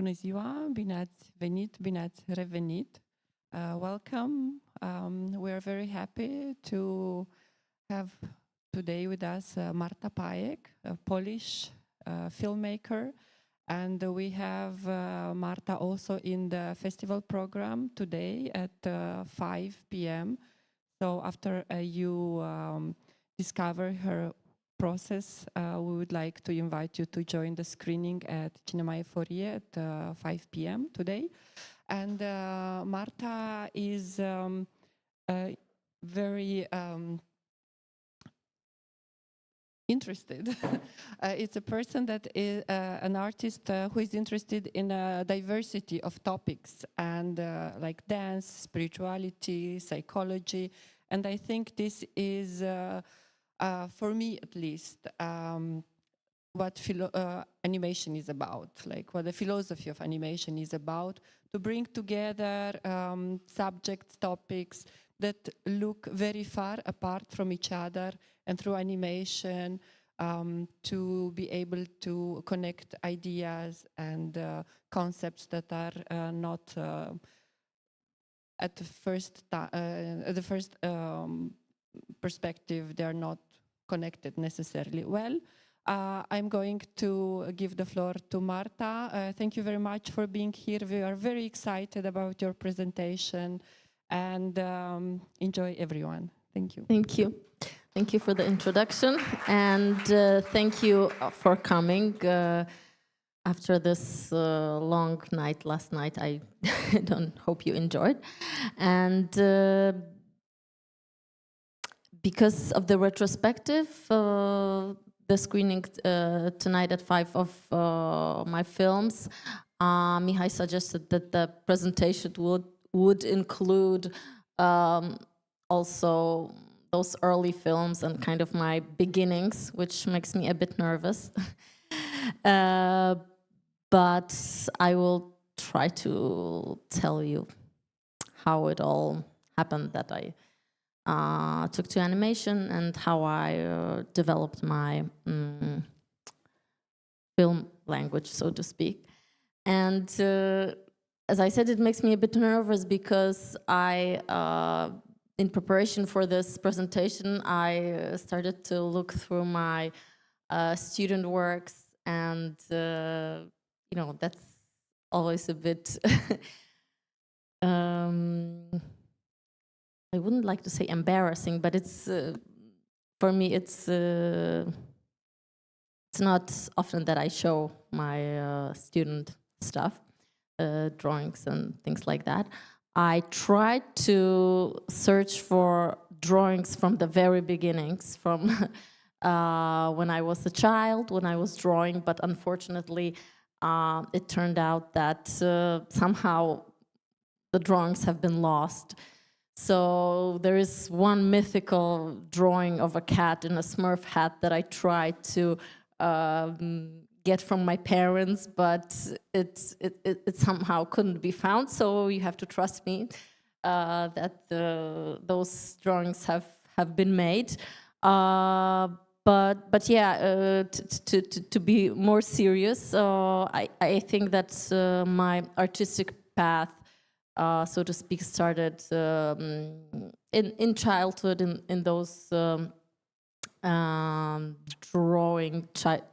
Bună ziua, bine ați venit, bine ați revenit. Welcome. We are very happy to have today with us Marta Pajek, a Polish filmmaker. And we have Marta also in the festival program today at 5 p.m. So after you discover her process, we would like to invite you to join the screening at Cinema Euphorie at 5 p.m. today. And Marta is very interested. It's a person that is an artist who is interested in a diversity of topics and like dance, spirituality, psychology. And I think this is for me at least, what animation is about, like what the philosophy of animation is about, to bring together subjects, topics that look very far apart from each other, and through animation to be able to connect ideas and concepts that are not at the first perspective, they are not connected necessarily well. I'm going to give the floor to Marta. Thank you very much for being here. We are very excited about your presentation, and enjoy, everyone. Thank you. Thank you. Thank you for the introduction, and thank you for coming. After this long night last night, I don't hope you enjoyed. And because of the retrospective, the screening tonight at 5 of my films, Mihai suggested that the presentation would include also those early films and kind of my beginnings, which makes me a bit nervous. But I will try to tell you how it all happened that I took to animation and how I developed my film language, so to speak. And as I said, it makes me a bit nervous because in preparation for this presentation, I started to look through my student works, and you know, that's always a bit I wouldn't like to say embarrassing, but it's for me it's not often that I show my student stuff, drawings and things like that. I tried to search for drawings from the very beginnings, from when I was a child, when I was drawing, but unfortunately it turned out that somehow the drawings have been lost. So there is one mythical drawing of a cat in a Smurf hat that I tried to get from my parents, but it somehow couldn't be found. So you have to trust me that those drawings have been made. But yeah, to be more serious, I think that my artistic path, so to speak, started in childhood, in those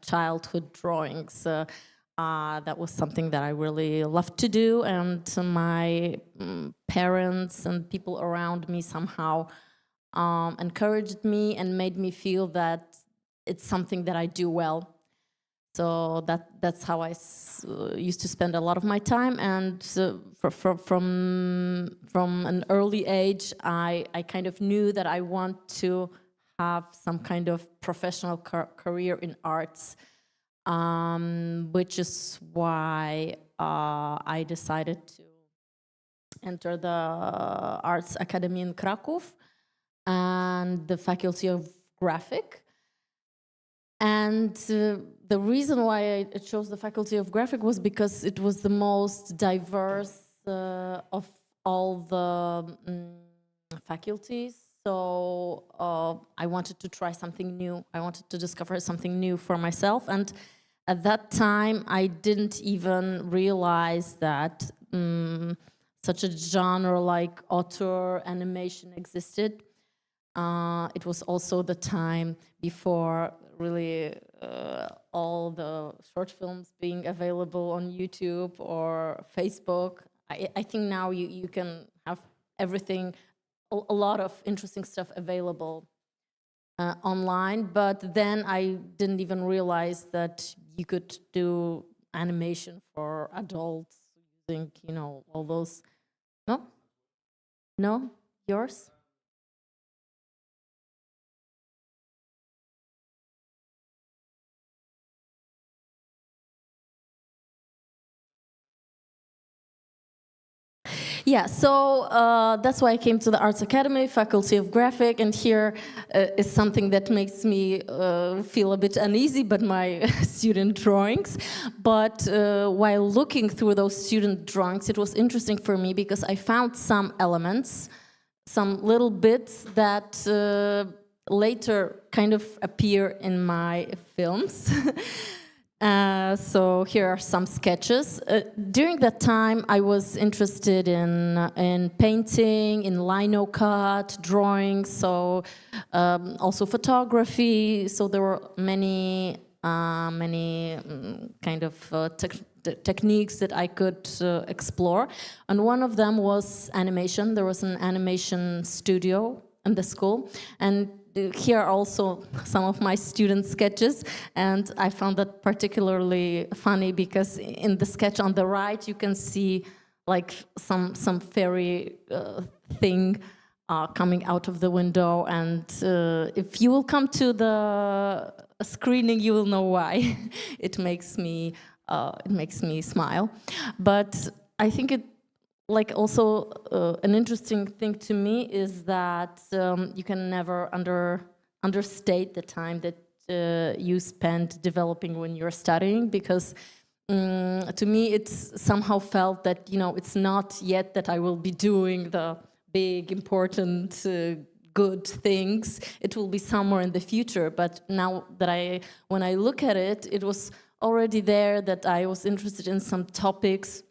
childhood drawings. That was something that I really loved to do, and my parents and people around me somehow encouraged me and made me feel that it's something that I do well. So that's how I used to spend a lot of my time, and from an early age, I kind of knew that I want to have some kind of professional career in arts, which is why I decided to enter the Arts Academy in Krakow and the Faculty of Graphic. And the reason why I chose the Faculty of Graphic was because it was the most diverse of all the faculties. So I wanted to try something new. I wanted to discover something new for myself. And at that time, I didn't even realize that such a genre like auteur animation existed. It was also the time before really all the short films being available on YouTube or Facebook. I think now you can have everything, a lot of interesting stuff available online, but then I didn't even realize that you could do animation for adults using, you know, all those. No? No? Yours? Yeah, so that's why I came to the Arts Academy, Faculty of Graphic, and here is something that makes me feel a bit uneasy, but my student drawings. But while looking through those student drawings, it was interesting for me because I found some elements, some little bits that later kind of appear in my films. So here are some sketches. During that time, I was interested in painting, in lino cut, drawing, so also photography. So there were many kind of techniques that I could explore. And one of them was animation. There was an animation studio in the school, and here are also some of my student sketches, and I found that particularly funny because in the sketch on the right you can see like some fairy thing coming out of the window, and if you will come to the screening you will know why. It makes me smile, but I think it like also an interesting thing to me is that you can never understate the time that you spend developing when you're studying, because to me it's somehow felt that, you know, it's not yet that I will be doing the big important good things. It will be somewhere in the future, but now that when I look at it, it was already there that I was interested in some topics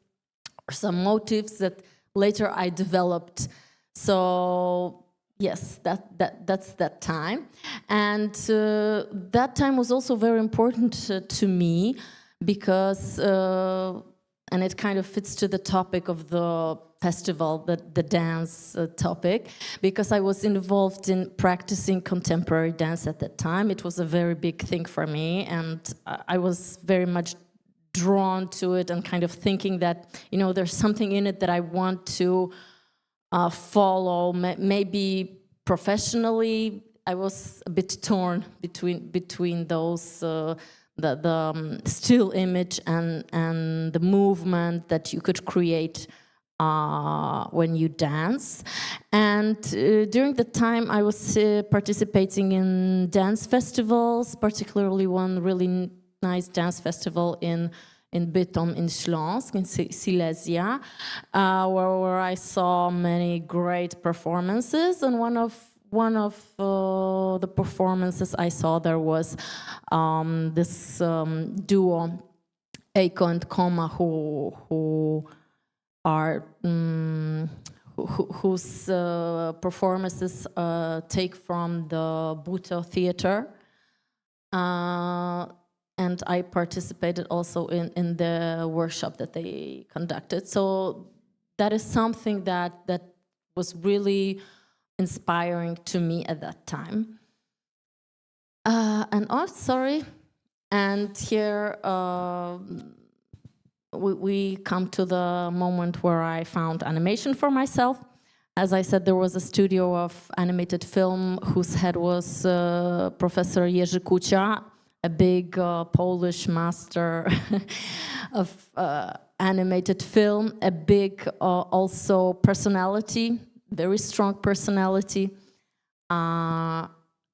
or some motives that later I developed. So yes, that's that time. And that time was also very important to me because, and it kind of fits to the topic of the festival, the dance topic, because I was involved in practicing contemporary dance at that time. It was a very big thing for me, and I was very much drawn to it and kind of thinking that, you know, there's something in it that I want to follow, maybe professionally. I was a bit torn between those, the still image and the movement that you could create when you dance. And during the time I was participating in dance festivals, particularly one really nice dance festival in Bytom in Śląsk, in Silesia, where I saw many great performances. And one of the performances I saw there was this duo, Eiko and Koma, whose performances take from the Buto Theater. And I participated also in the workshop that they conducted. So that is something that was really inspiring to me at that time. And here we come to the moment where I found animation for myself. As I said, there was a studio of animated film whose head was Professor Jerzy Kucia, a big Polish master of animated film, a big also personality, very strong personality.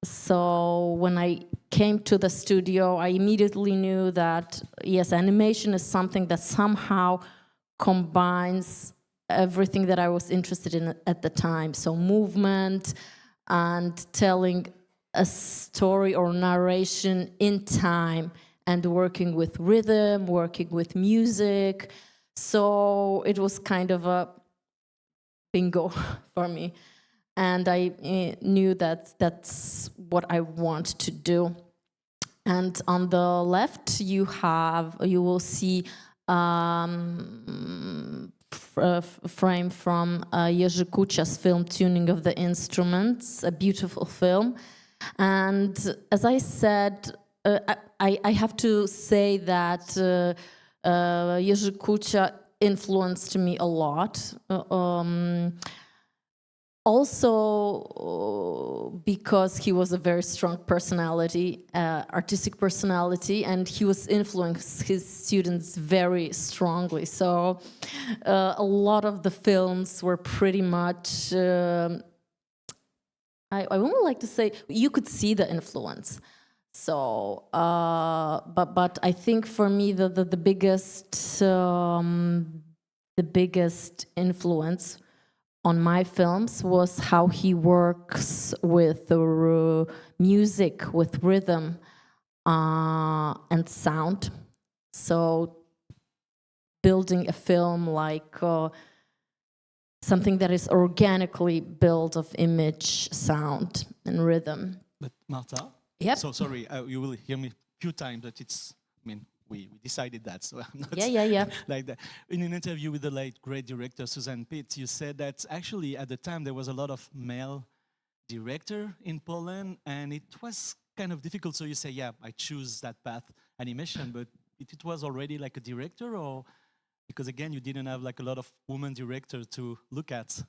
So when I came to the studio, I immediately knew that, yes, animation is something that somehow combines everything that I was interested in at the time. So movement and telling a story or narration in time and working with rhythm, working with music. So it was kind of a bingo for me. And I knew that that's what I want to do. And on the left, you will see frame from Jerzy Kucia's film Tuning of the Instruments, a beautiful film. And as I said, I have to say that Jerzy Kucia influenced me a lot. Also because he was a very strong personality, artistic personality, and he was influenced his students very strongly. So a lot of the films were pretty much, I wouldn't like to say, you could see the influence. So, but I think for me the biggest influence on my films was how he works with the music, with rhythm and sound. So building a film like something that is organically built of image, sound, and rhythm. But Marta? Yep. So sorry, you will hear me a few times that it's, I mean, we decided that, so I'm not like that. In an interview with the late great director Susan Pitt, you said that actually at the time there was a lot of male director in Poland, and it was kind of difficult. So you say, yeah, I choose that path, animation, but it was already like a director, or because again you didn't have like a lot of women directors to look at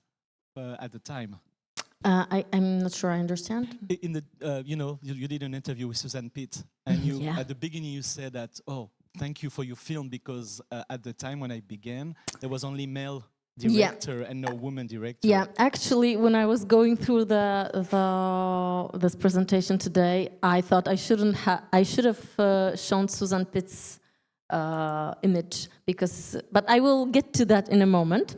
the time. I'm not sure I understand. In the, you did an interview with Susan Pitt, and you at the beginning you said that, oh, thank you for your film, because at the time when I began, there was only male director and no woman director. Yeah, actually, when I was going through this presentation today, I thought I should have shown Susan Pitt's image, but I will get to that in a moment,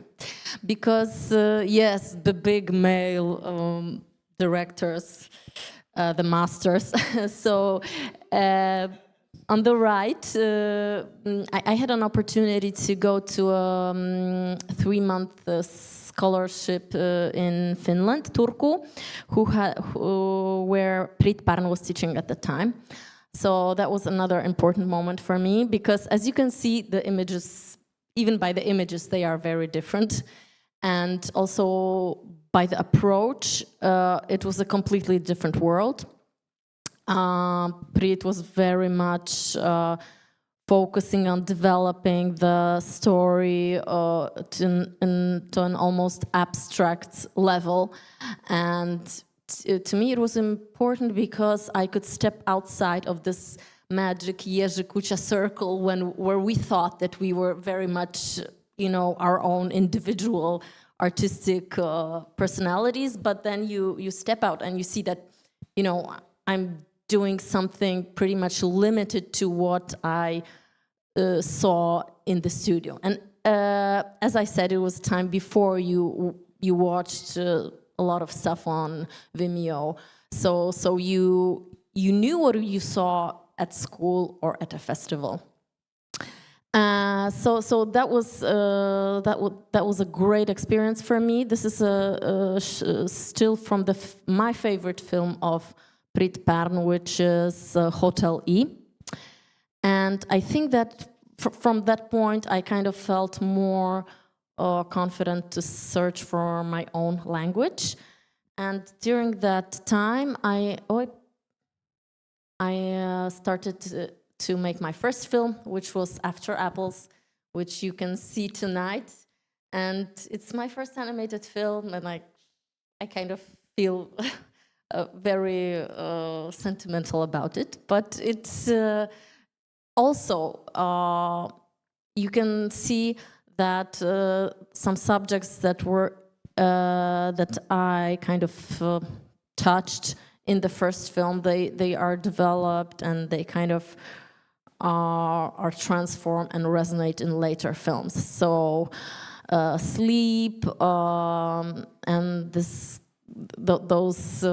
because yes, the big male directors, the masters. So on the right, I had an opportunity to go to a 3-month scholarship in Finland, Turku, where Priit Pärn was teaching at the time. So that was another important moment for me, because as you can see, the images, even by the images, they are very different. And also by the approach, it was a completely different world. Priit was very much focusing on developing the story to an almost abstract level. And to me, it was important because I could step outside of this magic Jerzy Kucia circle where we thought that we were very much, our own individual artistic personalities. But then you step out and you see that, I'm doing something pretty much limited to what I saw in the studio. And as I said, it was time before you watched a lot of stuff on Vimeo, so you knew what you saw at school or at a festival. So that was a great experience for me. This is still from my favorite film of Priit Pärn, which is Hotel E. And I think that from that point I kind of felt more confident to search for my own language. And during that time, I started to make my first film, which was After Apples, which you can see tonight. And it's my first animated film, and I kind of feel very sentimental about it. But it's also, you can see that some subjects that I kind of touched in the first film, they are developed and they kind of are transformed and resonate in later films. So sleep and those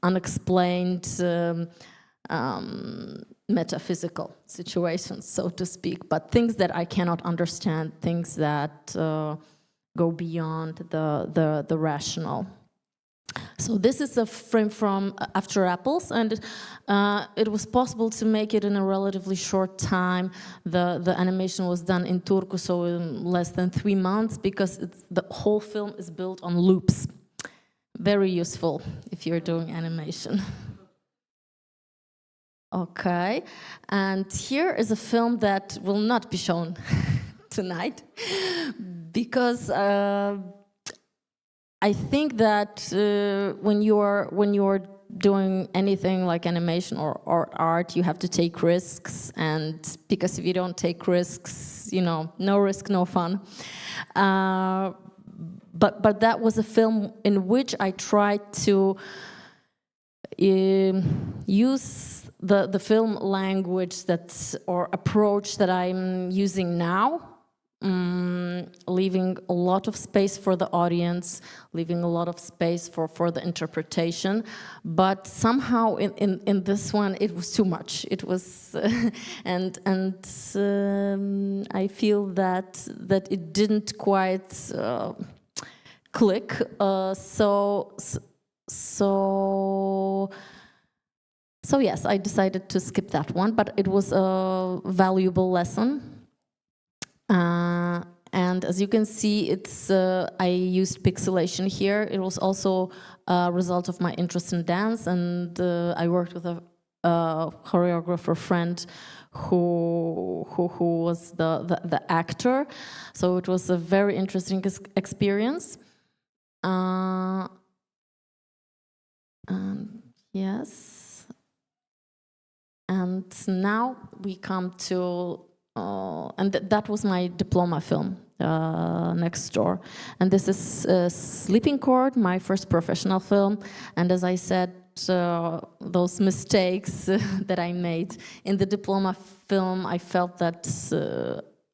unexplained metaphysical situations, so to speak, but things that I cannot understand, things that go beyond the rational. So this is a frame from After Apples, and it was possible to make it in a relatively short time. The animation was done in Turku, so in less than 3 months, because the whole film is built on loops. Very useful if you're doing animation. Okay, and here is a film that will not be shown tonight, because I think that when you're doing anything like animation or art, you have to take risks, and because if you don't take risks, you know, no risk, no fun. But that was a film in which I tried to use the film language or approach that I'm using now. Leaving a lot of space for the audience, leaving a lot of space for the interpretation, but somehow in this one it was too much. It was, and I feel that it didn't quite click. So yes, I decided to skip that one, but it was a valuable lesson. And as you can see, I used pixelation here. It was also a result of my interest in dance, and I worked with a choreographer friend who was the actor. So it was a very interesting experience. Yes. And now we come to and that was my diploma film, Next Door. And this is Sleepincord, my first professional film. And as I said, those mistakes that I made in the diploma film, I felt that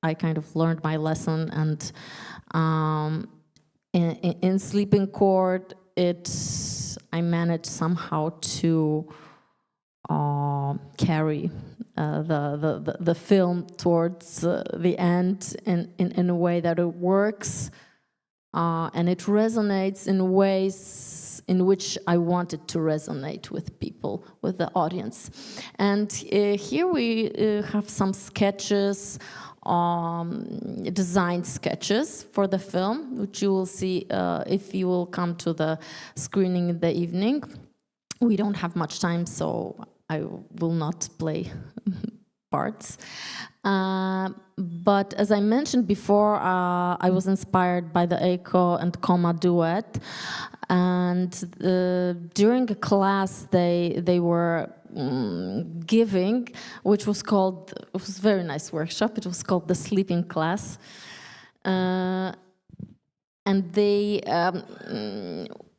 I kind of learned my lesson. And in Sleepincord, I managed somehow to carry the film towards the end in a way that it works, and it resonates in ways in which I wanted to resonate with people, with the audience. And here we have some sketches, design sketches for the film, which you will see if you will come to the screening in the evening. We don't have much time, so I will not play parts. But as I mentioned before, I was inspired by the Eiko and Koma duet. And during a class they were giving, which was called, it was a very nice workshop, it was called the Sleeping Class. And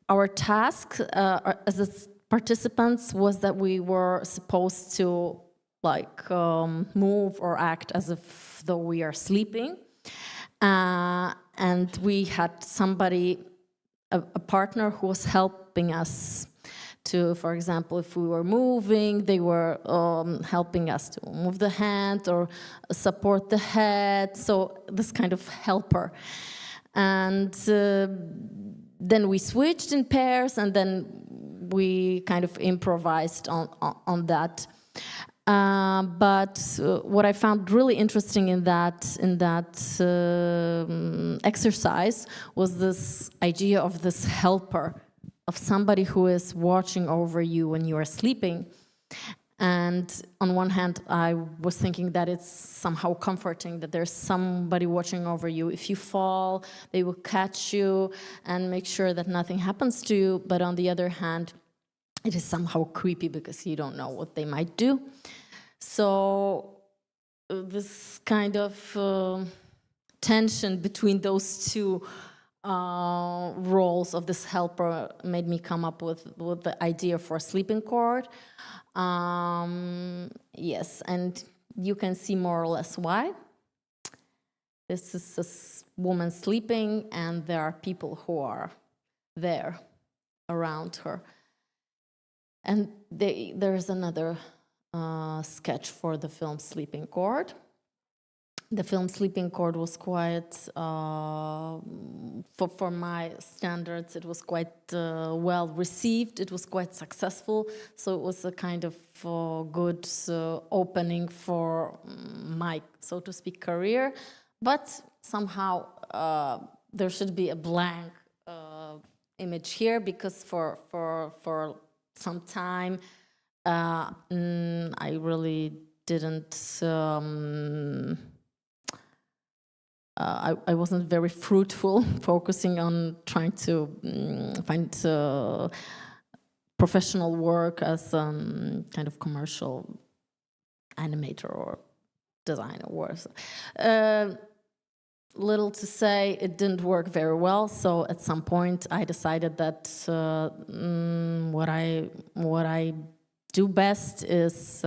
our task as a participants was that we were supposed to move or act as if though we are sleeping, and we had somebody, a partner who was helping us to, for example, if we were moving, they were helping us to move the hand or support the head, so this kind of helper. And then we switched in pairs, and then we kind of improvised on that. But what I found really interesting in that exercise was this idea of this helper, of somebody who is watching over you when you are sleeping. And on one hand, I was thinking that it's somehow comforting that there's somebody watching over you. If you fall, they will catch you and make sure that nothing happens to you. But on the other hand, it is somehow creepy because you don't know what they might do. So this kind of tension between those two roles of this helper made me come up with the idea for Sleepincord. Yes, and you can see more or less why. This is a woman sleeping, and there are people who are there around her. And there's another sketch for the film Sleepincord. The film Sleepincord was quite, for my standards, it was quite well received. It was quite successful. So it was a kind of good opening for my, so to speak, career. But somehow there should be a blank image here, because for some time I really didn't. I wasn't very fruitful, focusing on trying to find professional work as kind of commercial animator or designer. Little to say, it didn't work very well. So at some point, I decided that what I do best is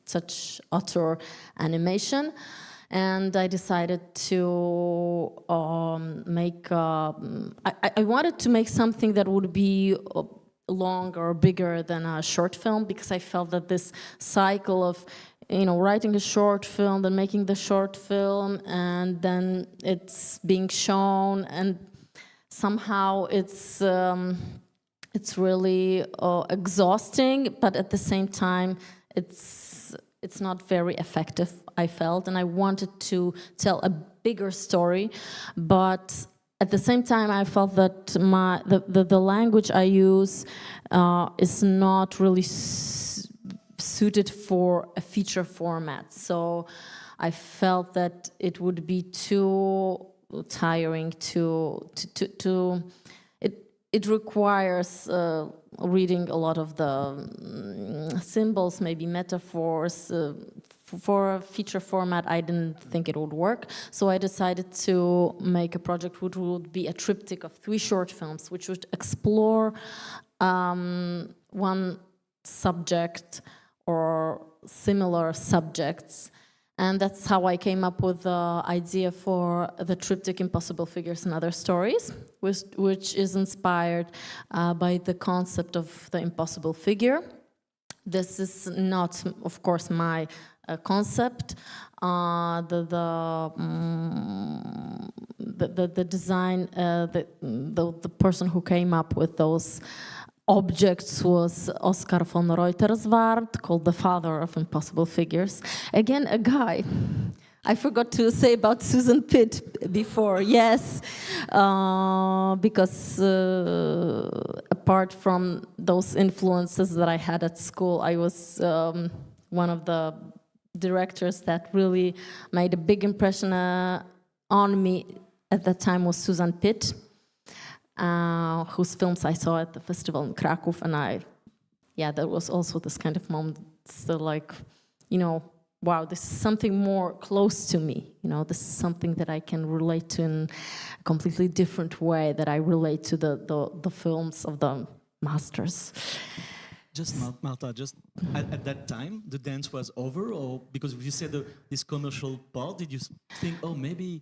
such auteur animation. And I decided to make, I wanted to make something that would be longer or bigger than a short film, because I felt that this cycle of, writing a short film, then making the short film, and then it's being shown, and somehow it's really exhausting, but at the same time, it's not very effective, I felt, and I wanted to tell a bigger story, but at the same time I felt that the language I use is not really suited for a feature format. So I felt that it would be too tiring it requires reading a lot of the symbols, maybe metaphors. For a feature format, I didn't think it would work. So I decided to make a project which would be a triptych of 3 short films, which would explore one subject or similar subjects. And that's how I came up with the idea for the triptych Impossible Figures and Other Stories, which is inspired by the concept of the impossible figure. This is not, of course, my concept. The design, the person who came up with those objects was Oskar von Reuterswärd, called the father of impossible figures. Again, a guy. I forgot to say about Susan Pitt before, yes, because apart from those influences that I had at school, I was one of the directors that really made a big impression on me at that time was Susan Pitt, whose films I saw at the festival in Krakow, and there was also this kind of moment, so like, wow, this is something more close to me, this is something that I can relate to in a completely different way that I relate to the films of the masters. Just Marta, just at that time, the dance was over, or because you said this commercial part, did you think, oh, maybe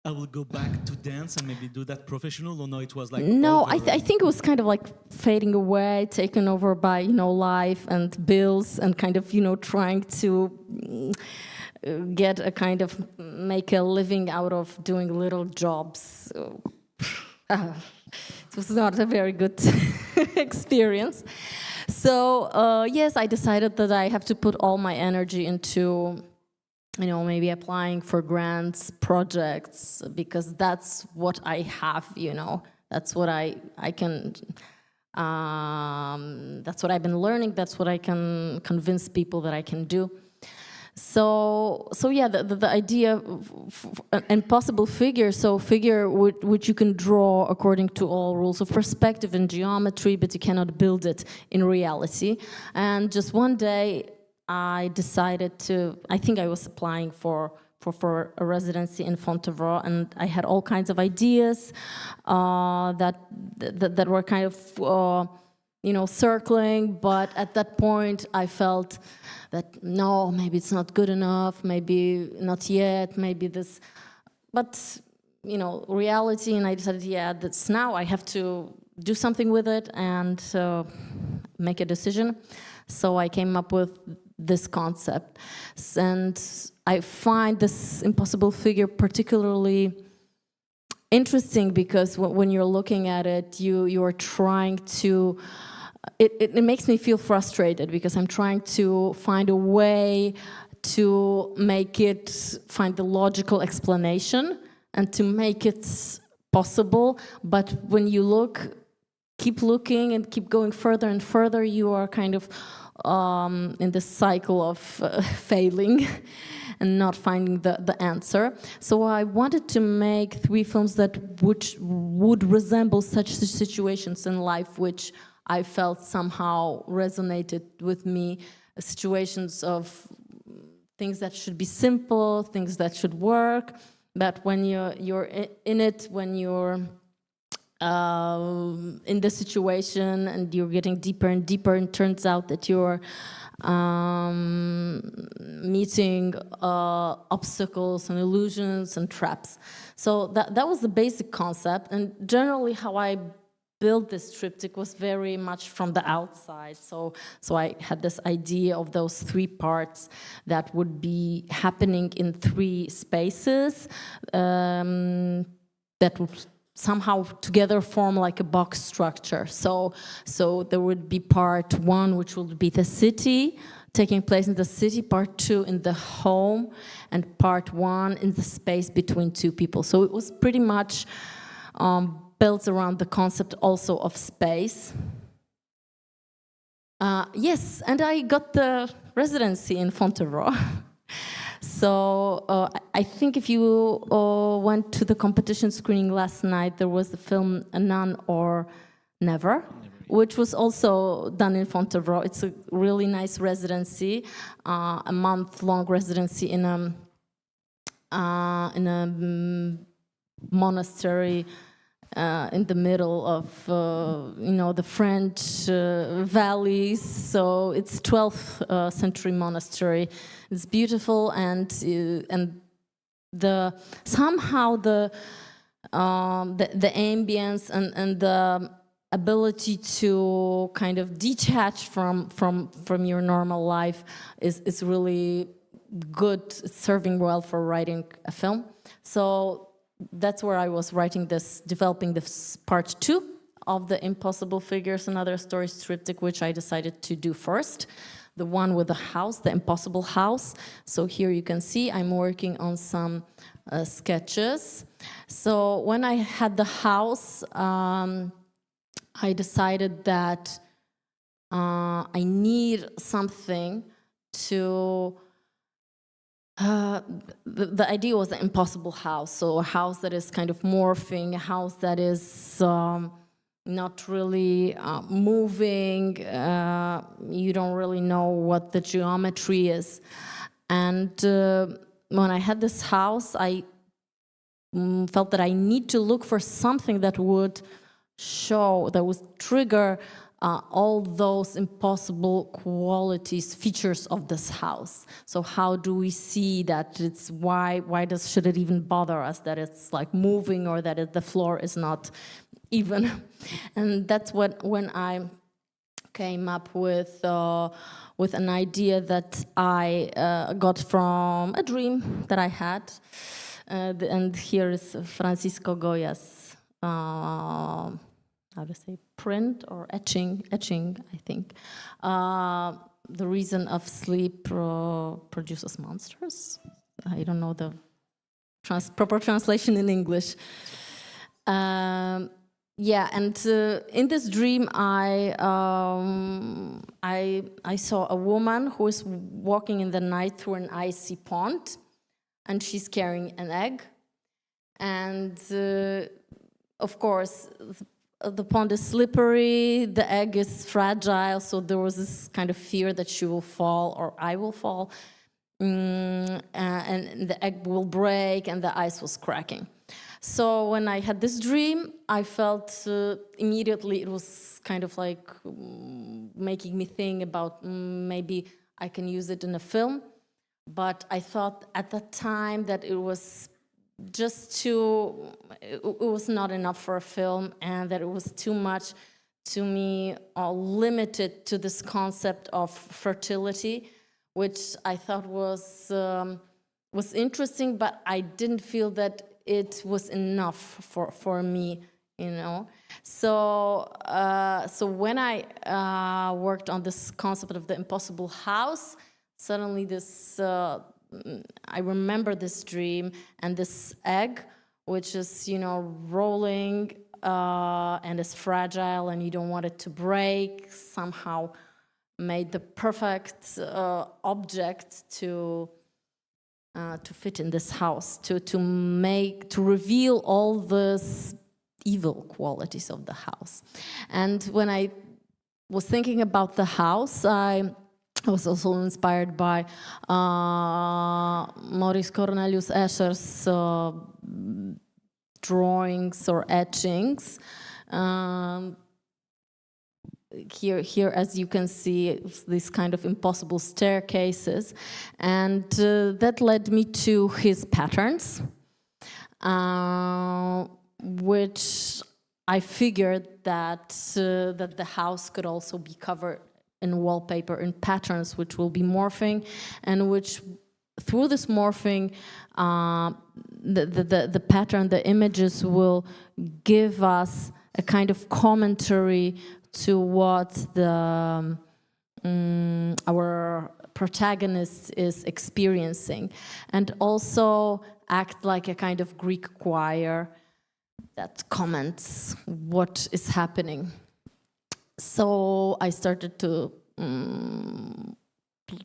I will go back to dance and maybe do that professional, or no, it was like... No, I think it was kind of like fading away, taken over by, life and bills and kind of, trying to get a kind of, make a living out of doing little jobs. It was not a very good experience. So, yes, I decided that I have to put all my energy into... maybe applying for grants, projects, because that's what I have, that's what I can, that's what I've been learning, that's what I can convince people that I can do. So yeah, the idea of impossible figure, so figure which you can draw according to all rules of perspective and geometry, but you cannot build it in reality. And just one day, I decided to, I think I was applying for a residency in Fontevraud, and I had all kinds of ideas that were kind of, circling, but at that point I felt that, no, maybe it's not good enough, maybe not yet, maybe this, but, reality, and I decided, yeah, that's now I have to do something with it and make a decision. So I came up with this concept. And I find this impossible figure particularly interesting because when you're looking at it, you are trying to, it makes me feel frustrated because I'm trying to find a way to make it, find the logical explanation and to make it possible. But when you look, keep looking and keep going further and further, you are kind of in this cycle of failing and not finding the answer. So I wanted to make 3 films that would resemble such situations in life, which I felt somehow resonated with me, situations of things that should be simple, things that should work, but when you're in it, when you're in the situation and you're getting deeper and deeper, and turns out that you're meeting obstacles and illusions and traps. So that was the basic concept, and generally how I built this triptych was very much from the outside. So I had this idea of those 3 parts that would be happening in 3 spaces that would somehow together form like a box structure. So there would be part 1, which would be the city, taking place in the city, part 2 in the home, and part 1 in the space between 2 people. So it was pretty much built around the concept also of space. Yes, and I got the residency in Fontevraud. So I think if you went to the competition screening last night, there was the film None or Never, which was also done in Fontevraud. It's a really nice residency, a month-long residency in a monastery in the middle of the French valleys. So it's 12th century monastery. It's beautiful, and somehow the ambience and the ability to kind of detach from your normal life is really good. It's serving well for writing a film. So that's where I was developing this part 2 of the Impossible Figures and Other Stories triptych, which I decided to do first. The one with the house, the impossible house. So here you can see I'm working on some sketches. So when I had the house, I decided that I need something to... the idea was the impossible house, so a house that is kind of morphing, a house that is not really moving, you don't really know what the geometry is. And when I had this house, I felt that I need to look for something that would show, that would trigger all those impossible qualities, features of this house. So how do we see that it's should it even bother us that it's like moving, or that the floor is not even? And that's when I came up with an idea that I got from a dream that I had. And here is Francisco Goya's how to say, print or etching, I think. The reason of sleep produces monsters. I don't know the proper translation in English. Yeah, and in this dream, I saw a woman who is walking in the night through an icy pond, and she's carrying an egg. And of course, the pond is slippery, the egg is fragile, so there was this kind of fear that she will fall or I will fall, and the egg will break and the ice was cracking. So when I had this dream, I felt immediately it was kind of like making me think about maybe I can use it in a film, but I thought at that time that it was it was not enough for a film, and that it was too much to me limited to this concept of fertility, which I thought was interesting, but I didn't feel that it was enough for me, you know. So when I worked on this concept of the impossible house, suddenly this I remember this dream and this egg, which is, you know, rolling and is fragile and you don't want it to break, somehow made the perfect object to fit in this house, to reveal all these evil qualities of the house. And when I was thinking about the house, I was also inspired by Maurice Cornelius Escher's drawings or etchings. Here, as you can see, these kind of impossible staircases, and that led me to his patterns, which I figured that the house could also be covered in wallpaper, in patterns which will be morphing, and which through this morphing, the pattern, the images will give us a kind of commentary to what our protagonist is experiencing, and also act like a kind of Greek choir that comments what is happening. So I started to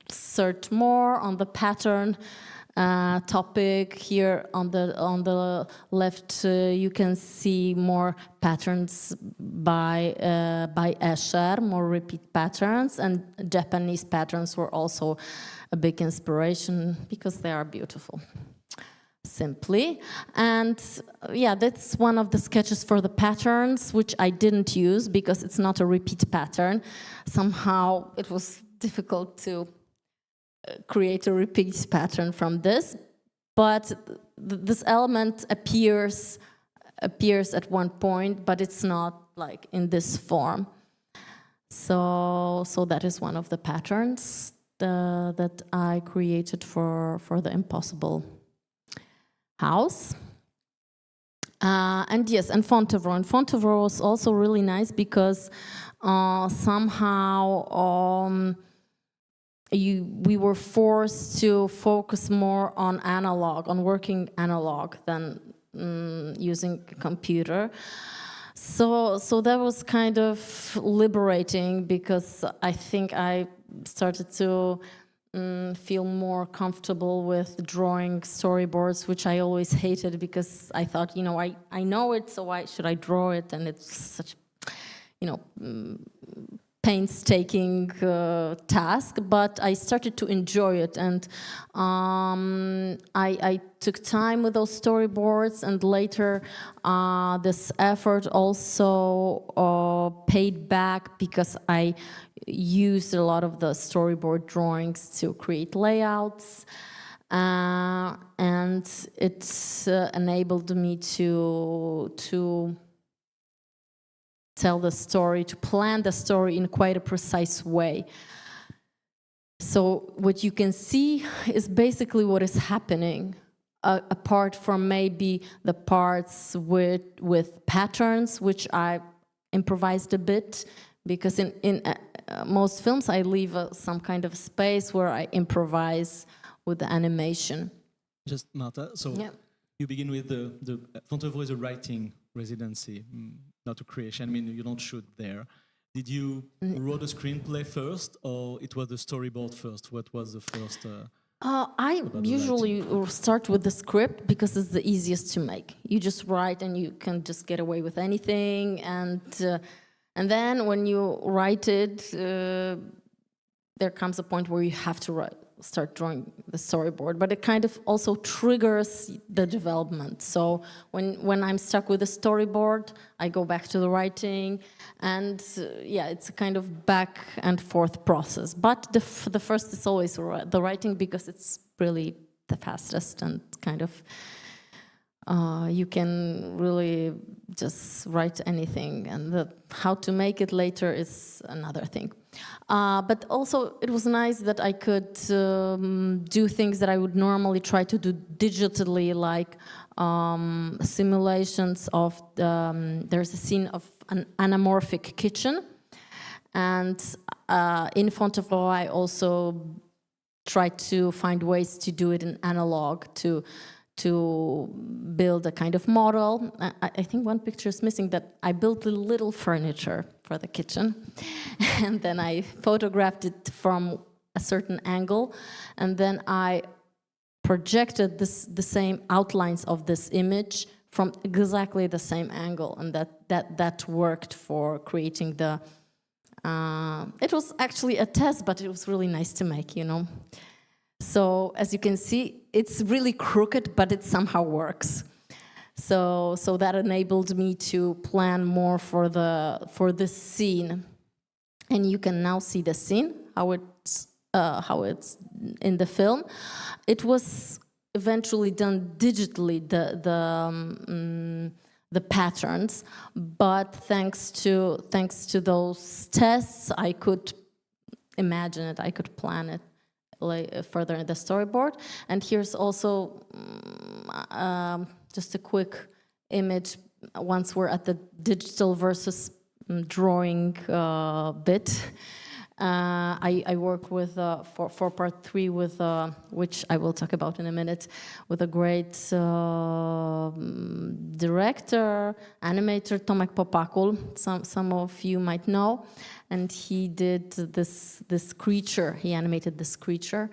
search more on the pattern topic. Here on the left, you can see more patterns by Escher, more repeat patterns, and Japanese patterns were also a big inspiration because they are beautiful, simply. And yeah, that's one of the sketches for the patterns, which I didn't use because it's not a repeat pattern. Somehow it was difficult to create a repeat pattern from this, but this element appears at one point, but it's not like in this form. So that is one of the patterns that I created for the impossible house. And yes, and Fontevraud. And Fontevraud was also really nice because somehow we were forced to focus more on analog, on working analog than using a computer. So that was kind of liberating because I think I started to feel more comfortable with drawing storyboards, which I always hated because I thought, you know, I know it, so why should I draw it? And it's such, you know, painstaking task, but I started to enjoy it, and I took time with those storyboards, and later this effort also paid back because I used a lot of the storyboard drawings to create layouts, and it enabled me to tell the story, to plan the story in quite a precise way. So what you can see is basically what is happening, apart from maybe the parts with patterns, which I improvised a bit, because in most films I leave some kind of space where I improvise with the animation. Just Marta, so yeah. You begin with the Fontevraud is a writing residency, not a creation. I mean, you don't shoot there. Did you wrote a screenplay first, or it was the storyboard first? What was the first? I usually start with the script because it's the easiest to make. You just write and you can just get away with anything, and then when you write it, there comes a point where you have to start drawing the storyboard, but it kind of also triggers the development. So when I'm stuck with the storyboard, I go back to the writing, and yeah, it's a kind of back and forth process. But the first is always the writing because it's really the fastest and kind of you can really just write anything, and how to make it later is another thing. But also it was nice that I could do things that I would normally try to do digitally, like simulations of, there's a scene of an anamorphic kitchen, and in Fontevraud I also tried to find ways to do it in analog, to build a kind of model. I think one picture is missing, that I built a little furniture for the kitchen, and then I photographed it from a certain angle, and then I projected the same outlines of this image from exactly the same angle, and that worked for creating the. It was actually a test, but it was really nice to make, you know. So as you can see, it's really crooked, but it somehow works. So that enabled me to plan more for this scene, and you can now see the scene, how it's in the film. It was eventually done digitally, the patterns, but thanks to those tests, I could imagine it, I could plan it further in the storyboard. And here's also just a quick image once we're at the digital versus drawing bit. I work with, for part 3 with, which I will talk about in a minute, with a great director, animator, Tomek Popakul, some of you might know, and he did this creature, he animated this creature,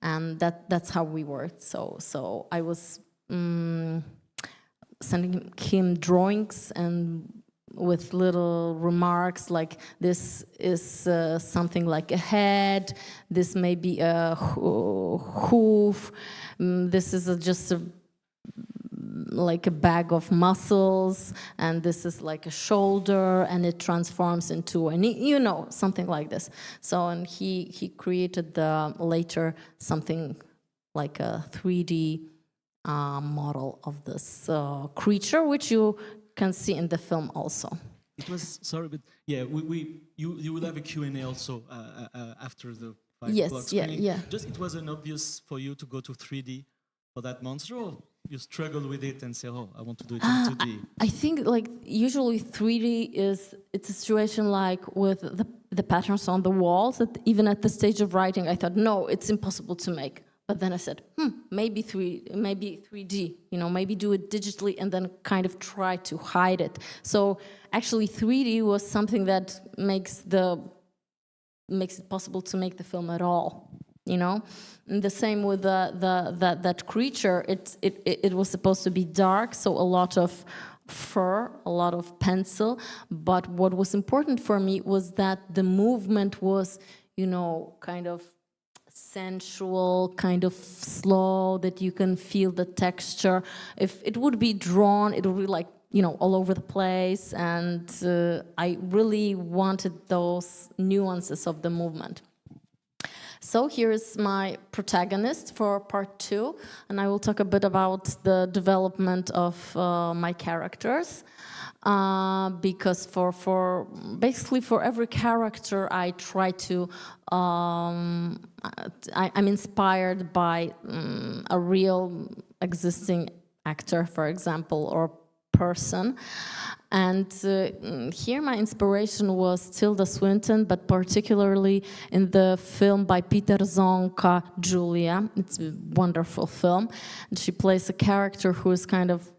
and that's how we worked. So I was sending him drawings and with little remarks like, this is something like a head, this may be a hoof, this is just like a bag of muscles, and this is like a shoulder, and it transforms into a knee, you know, something like this. So, and he created later something like a 3D model of this creature, which you can see in the film also. It was, sorry, but yeah, you will have a Q&A also after the 5 o'clock screening. Yeah. Just, it wasn't obvious for you to go to 3D for that monster, or you struggled with it and say, oh, I want to do it in 2D? I think like usually 3D it's a situation like with the patterns on the walls, that even at the stage of writing, I thought, no, it's impossible to make. But then I said, maybe 3D, you know, maybe do it digitally and then kind of try to hide it. So actually 3D was something that makes it possible to make the film at all, you know. And the same with that creature. It was supposed to be dark, so a lot of fur, a lot of pencil. But what was important for me was that the movement was, you know, kind of sensual, kind of slow, that you can feel the texture. If it would be drawn, it would be like, you know, all over the place, and I really wanted those nuances of the movement. So here's my protagonist for part 2, and I will talk a bit about the development of my characters. Because basically for every character I try to, I'm inspired by a real existing actor, for example, or person. And here my inspiration was Tilda Swinton, but particularly in the film by Peter Zonka, Julia. It's a wonderful film. And she plays a character who is kind of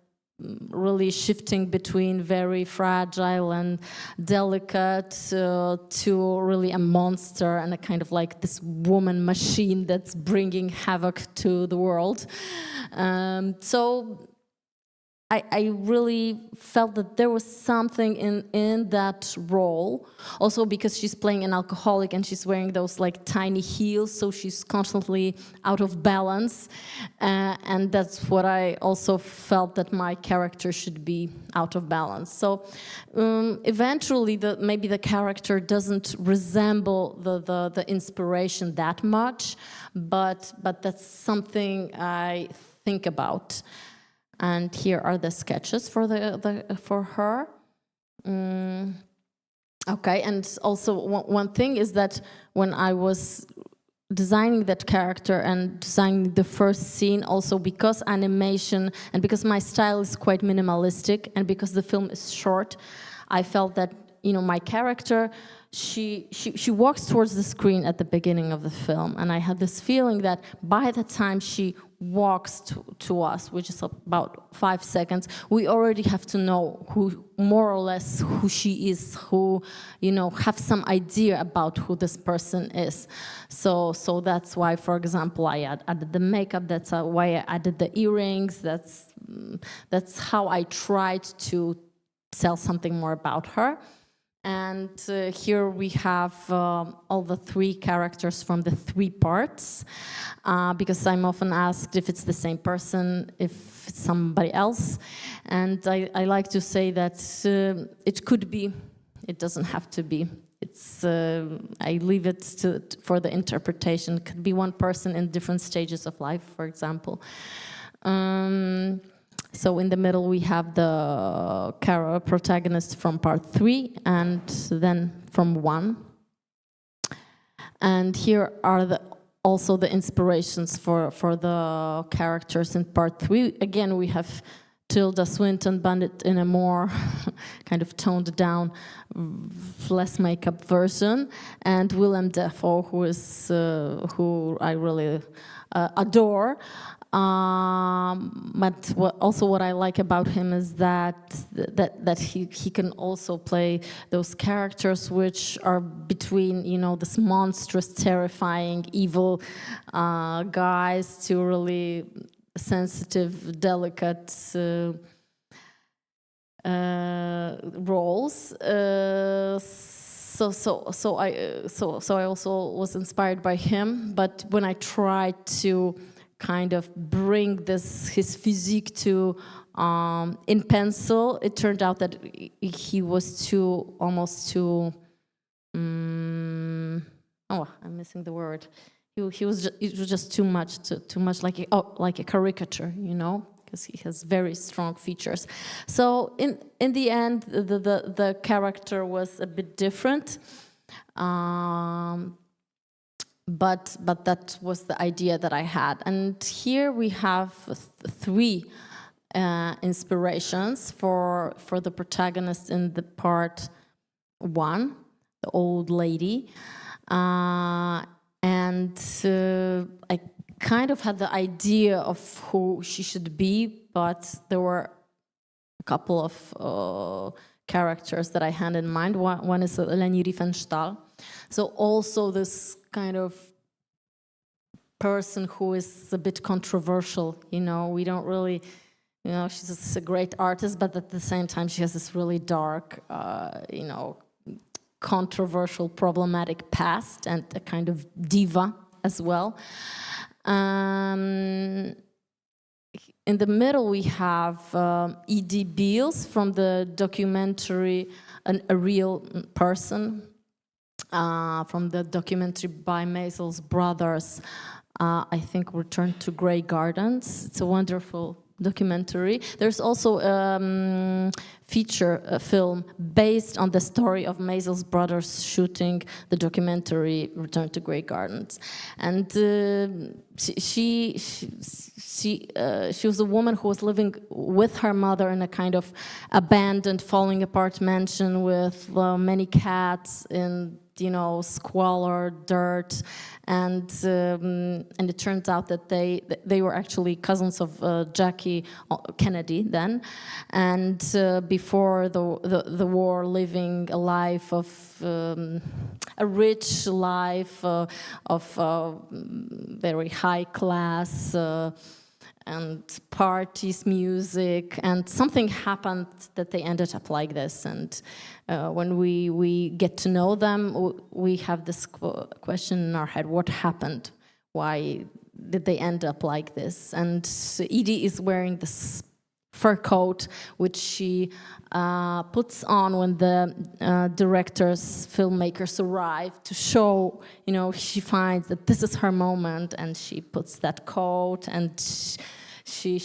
really shifting between very fragile and delicate to really a monster and a kind of like this woman machine that's bringing havoc to the world. So I really felt that there was something in that role, also because she's playing an alcoholic and she's wearing those like tiny heels, so she's constantly out of balance, and that's what I also felt, that my character should be out of balance. So eventually maybe the character doesn't resemble the inspiration that much, but that's something I think about. And here are the sketches for for her. Okay, and also one thing is that when I was designing that character and designing the first scene, also because animation and because my style is quite minimalistic and because the film is short, I felt that, you know, my character, she walks towards the screen at the beginning of the film, and I had this feeling that by the time she walks to us, which is about 5 seconds, we already have to know who, more or less, who she is, who, you know, have some idea about who this person is. So that's why, for example, I added the makeup. That's why I added the earrings. That's how I tried to tell something more about her. And here we have all the 3 characters from the 3 parts, because I'm often asked if it's the same person, if it's somebody else. And I like to say that it could be, it doesn't have to be. It's I leave it for the interpretation. It could be one person in different stages of life, for example. So in the middle we have the protagonist from part 3 and then from 1. And here are also the inspirations for the characters in part 3. Again, we have Tilda Swinton, but it in a more kind of toned down, less makeup version, and Willem Dafoe, who I really adore. But what I like about him is that he can also play those characters which are between, you know, this monstrous, terrifying, evil guys to really sensitive, delicate roles. So I also was inspired by him. But when I tried to kind of bring his physique to in pencil, it turned out that he was almost too. Oh, I'm missing the word. It was just too much like a caricature, you know, because he has very strong features. So in the end, the character was a bit different. But that was the idea that I had. And here we have 3 inspirations for the protagonist in the part 1, the old lady. And I kind of had the idea of who she should be, but there were a couple of characters that I had in mind. One is Leni Riefenstahl. So also this kind of person who is a bit controversial, you know, we don't really, you know, she's a great artist, but at the same time she has this really dark, you know, controversial, problematic past, and a kind of diva as well. In the middle we have E.D. Beals from the documentary A Real Person, from the documentary by Maisels Brothers, I think Return to Grey Gardens. It's a wonderful documentary. There's also a feature film based on the story of Maisels Brothers shooting the documentary Return to Grey Gardens. And she was a woman who was living with her mother in a kind of abandoned, falling apart mansion with many cats in, you know, squalor, dirt, and it turns out that they were actually cousins of Jackie Kennedy then, and before the war, living a life of a rich life of very high class. And parties, music, and something happened that they ended up like this. And when we get to know them, we have this question in our head: what happened? Why did they end up like this? And Edie is wearing this fur coat, which she puts on when the directors, filmmakers arrive to show, you know, she finds that this is her moment, and she puts that coat, and she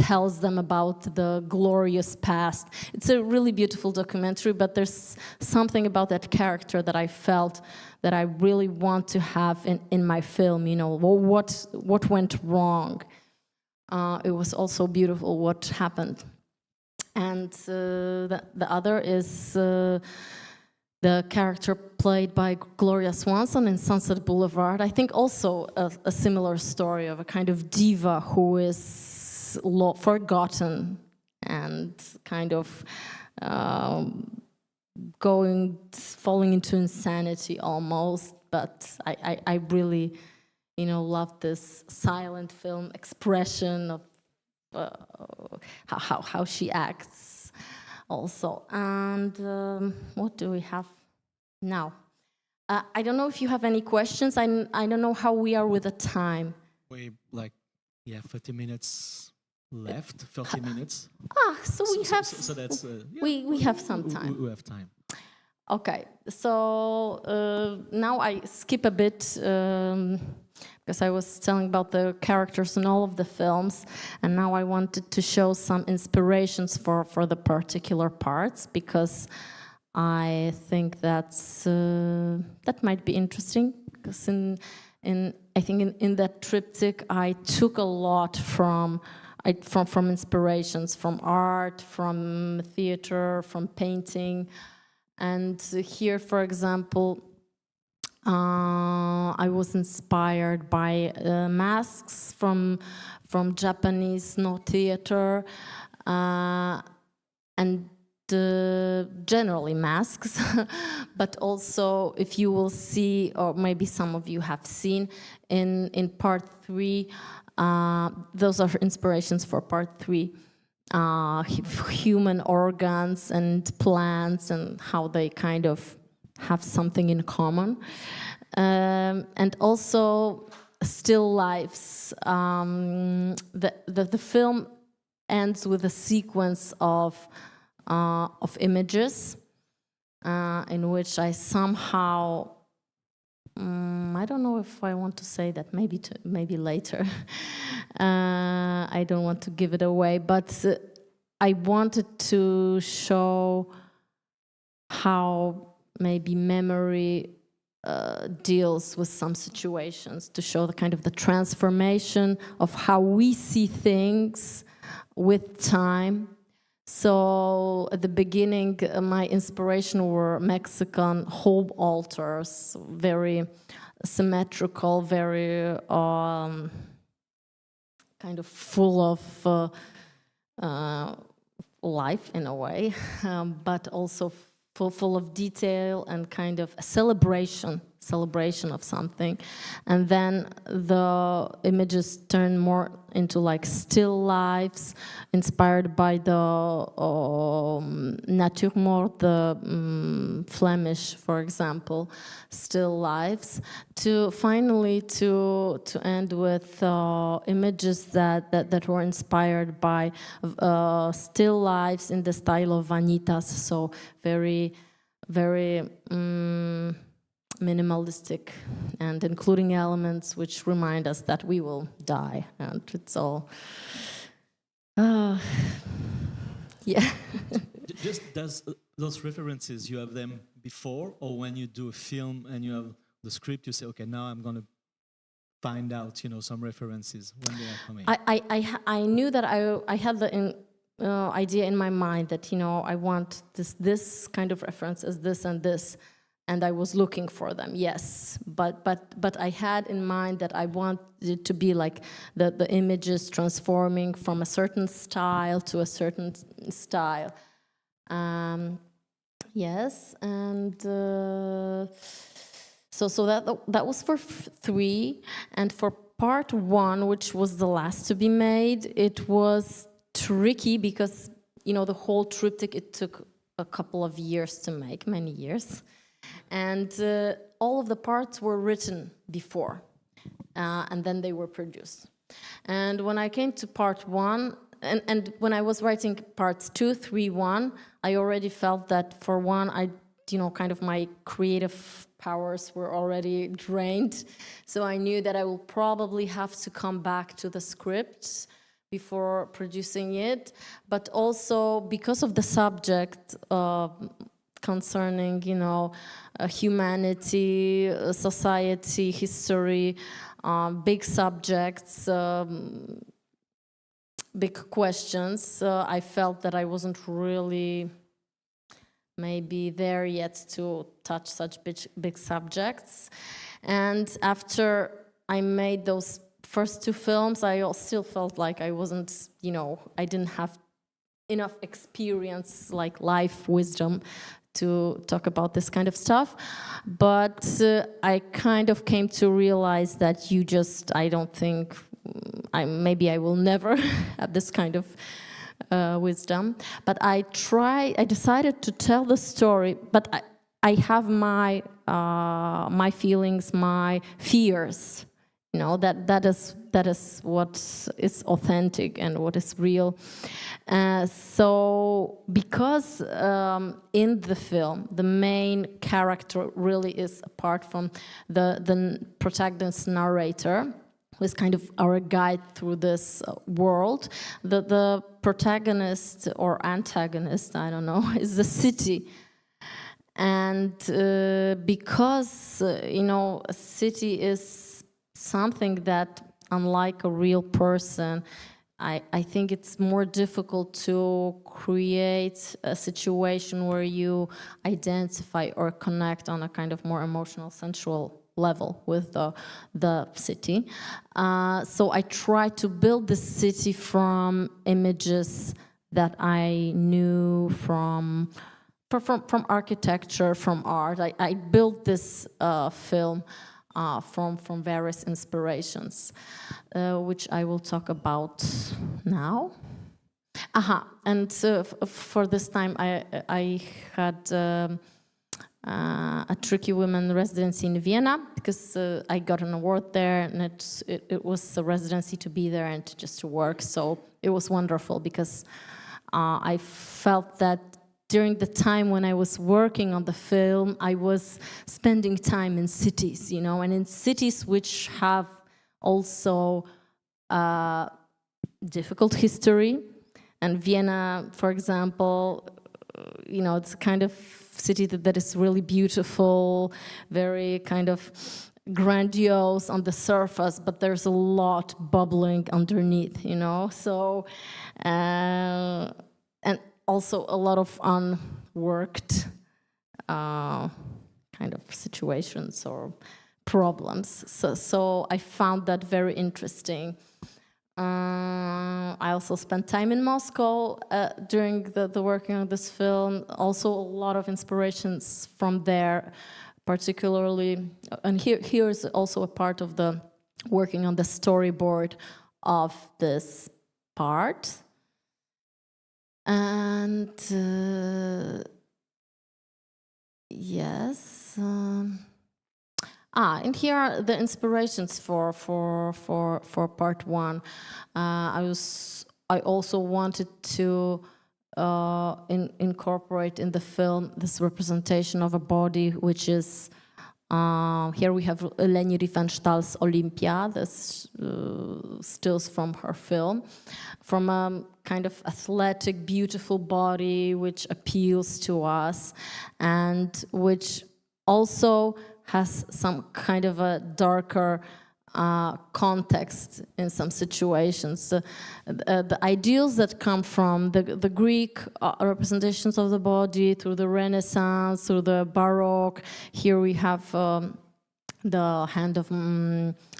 tells them about the glorious past. It's a really beautiful documentary, but there's something about that character that I felt that I really want to have in my film, you know, what went wrong. It was also beautiful what happened. And the other is the character played by Gloria Swanson in Sunset Boulevard. I think also a similar story of a kind of diva who is forgotten and kind of falling into insanity almost. But I really, you know, love this silent film expression of how she acts also. And what do we have now? I don't know if you have any questions. I don't know how we are with the time. We 30 minutes left. 30 minutes. So we have. So that's we have some time. We have time. Okay, so now I skip a bit because I was telling about the characters in all of the films, and now I wanted to show some inspirations for the particular parts, because I think that might be interesting. Because I think in that triptych I took a lot from inspirations from art, from theater, from painting. And here, for example, I was inspired by masks from Japanese no theater, and generally masks, but also if you will see, or maybe some of you have seen, in part 3, those are inspirations for part 3. Human organs and plants and how they kind of have something in common, and also still lifes. The film ends with a sequence of images in which I somehow I don't know if I want to say that, maybe later. I don't want to give it away, but I wanted to show how maybe memory deals with some situations, to show the kind of the transformation of how we see things with time. So at the beginning, my inspiration were Mexican home altars, very symmetrical, very kind of full of life in a way, but also full of detail and kind of a celebration of something. And then the images turn more into like still lives, inspired by the Natuurmoord, the Flemish, for example, still lives, to finally to end with images that were inspired by still lives in the style of vanitas, so very minimalistic, and including elements which remind us that we will die, and it's all yeah. Just those references, you have them before, or when you do a film and you have the script, you say, okay, now I'm going to find out, some references when they are coming? I knew that I had the idea in my mind that, I want this kind of references, this and this, and I was looking for them, yes. But I had in mind that I want it to be like the images transforming from a certain style to a certain style. Yes, and so that was for 3, and for part 1, which was the last to be made, it was tricky because the whole triptych, it took a couple of years to make, many years, and all of the parts were written before, and then they were produced. And when I came to part 1, and when I was writing parts 2, 3, 1, I already felt that for 1, kind of my creative powers were already drained. So I knew that I will probably have to come back to the script before producing it, but also because of the subject concerning, humanity, society, history, big subjects, big questions. I felt that I wasn't really maybe there yet to touch such big subjects. And after I made those first 2 films, I still felt like I wasn't, I didn't have enough experience, like life wisdom, to talk about this kind of stuff. But I kind of came to realize that I don't think, maybe I will never have this kind of wisdom. But I decided to tell the story, but I have my feelings, my fears, that is what is authentic and what is real. So because in the film, the main character really is, apart from the protagonist narrator, who is kind of our guide through this world, the protagonist or antagonist, I don't know, is the city. And because, a city is something that, unlike a real person, I think it's more difficult to create a situation where you identify or connect on a kind of more emotional, sensual level with the city. So I try to build the city from images that I knew from architecture, from art. I built this film from various inspirations, which I will talk about now. And for this time I had a Tricky Women residency in Vienna, because I got an award there, and it was a residency to be there and just to work. So it was wonderful, because I felt that during the time when I was working on the film, I was spending time in cities, and in cities which have also difficult history. And Vienna, for example, it's a kind of city that is really beautiful, very kind of grandiose on the surface, but there's a lot bubbling underneath, So, and also a lot of unworked kind of situations or problems. So I found that very interesting. I also spent time in Moscow during the working on this film. Also a lot of inspirations from there, particularly, and here is also a part of the working on the storyboard of this part. And yes, and here are the inspirations for part 1. I also wanted to incorporate in the film this representation of a body, which is here we have Leni Riefenstahl's Olympia, this stills from her film, from a kind of athletic, beautiful body which appeals to us, and which also has some kind of a darker context in some situations. The ideals that come from the Greek representations of the body, through the Renaissance, through the Baroque. Here we have the hand of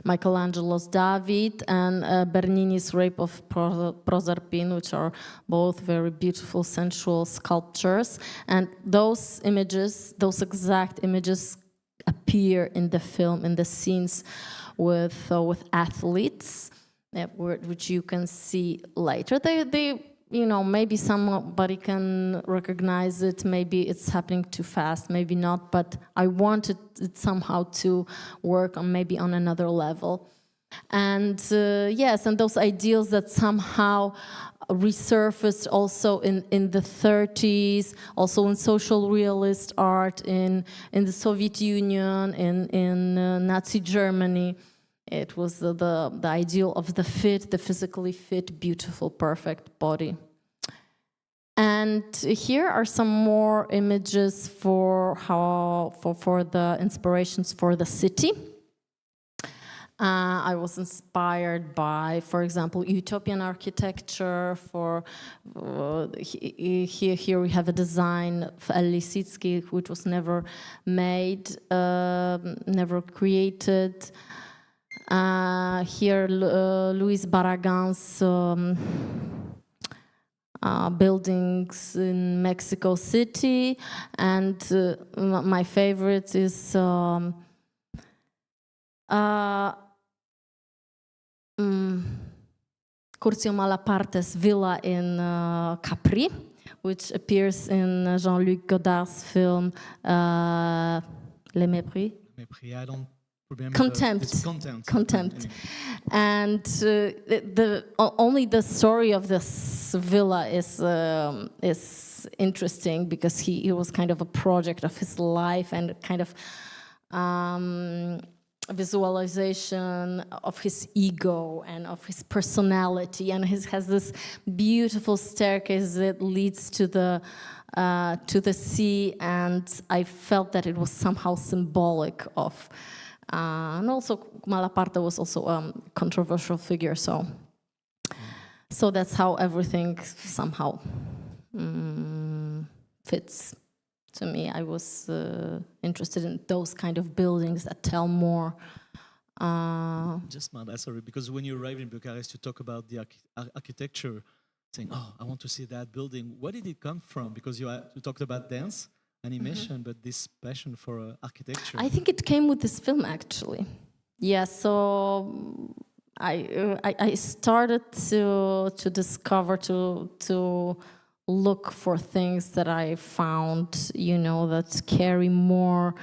Michelangelo's David and Bernini's Rape of Proserpine, which are both very beautiful, sensual sculptures. And those images, those exact images, appear in the film, in the scenes with athletes, which you can see later. They maybe somebody can recognize it, maybe it's happening too fast, maybe not, but I wanted it somehow to work on maybe on another level. And yes, and those ideals that somehow resurfaced also in the 30s, also in social realist art in the Soviet Union, in Nazi Germany. It was the ideal of the fit, the physically fit, beautiful, perfect body. And here are some more images for the inspirations for the city. I was inspired by, for example, utopian architecture. Here we have a design of Lisicki, which was never made, never created. Here, Luis Barragan's buildings in Mexico City, and my favorite is Curcio Malaparte's villa in Capri, which appears in Jean-Luc Godard's film Les Mépris. I don't remember. Contempt. Contempt. And only the story of this villa is interesting, because he was kind of a project of his life, and kind of visualization of his ego and of his personality, and he has this beautiful staircase that leads to the sea, and I felt that it was somehow symbolic of, and also Malaparte was also a controversial figure, so that's how everything somehow fits. To me, I was interested in those kind of buildings that tell more. Just Marta, sorry, because when you arrived in Bucharest, you talk about the architecture, saying, "Oh, I want to see that building." Where did it come from? Because you talked about dance, animation, but this passion for architecture. I think it came with this film, actually. Yeah, so I started to discover, to look for things that I found, that carry more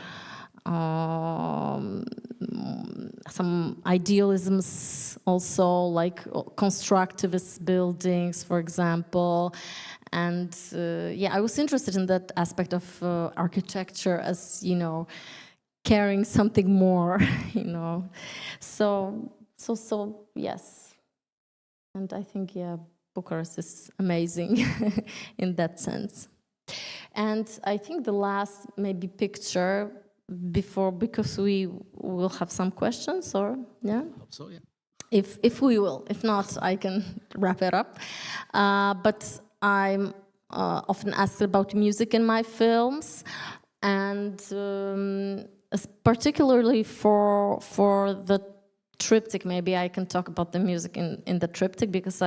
some idealisms, also like constructivist buildings, for example. And I was interested in that aspect of architecture as, carrying something more, So yes. And I think, Bucharest is amazing in that sense. And I think the last maybe picture because we will have some questions, or I hope so, yeah. If we will, if not, I can wrap it up. But I'm often asked about music in my films, and particularly for the triptych. Maybe I can talk about the music in the triptych, because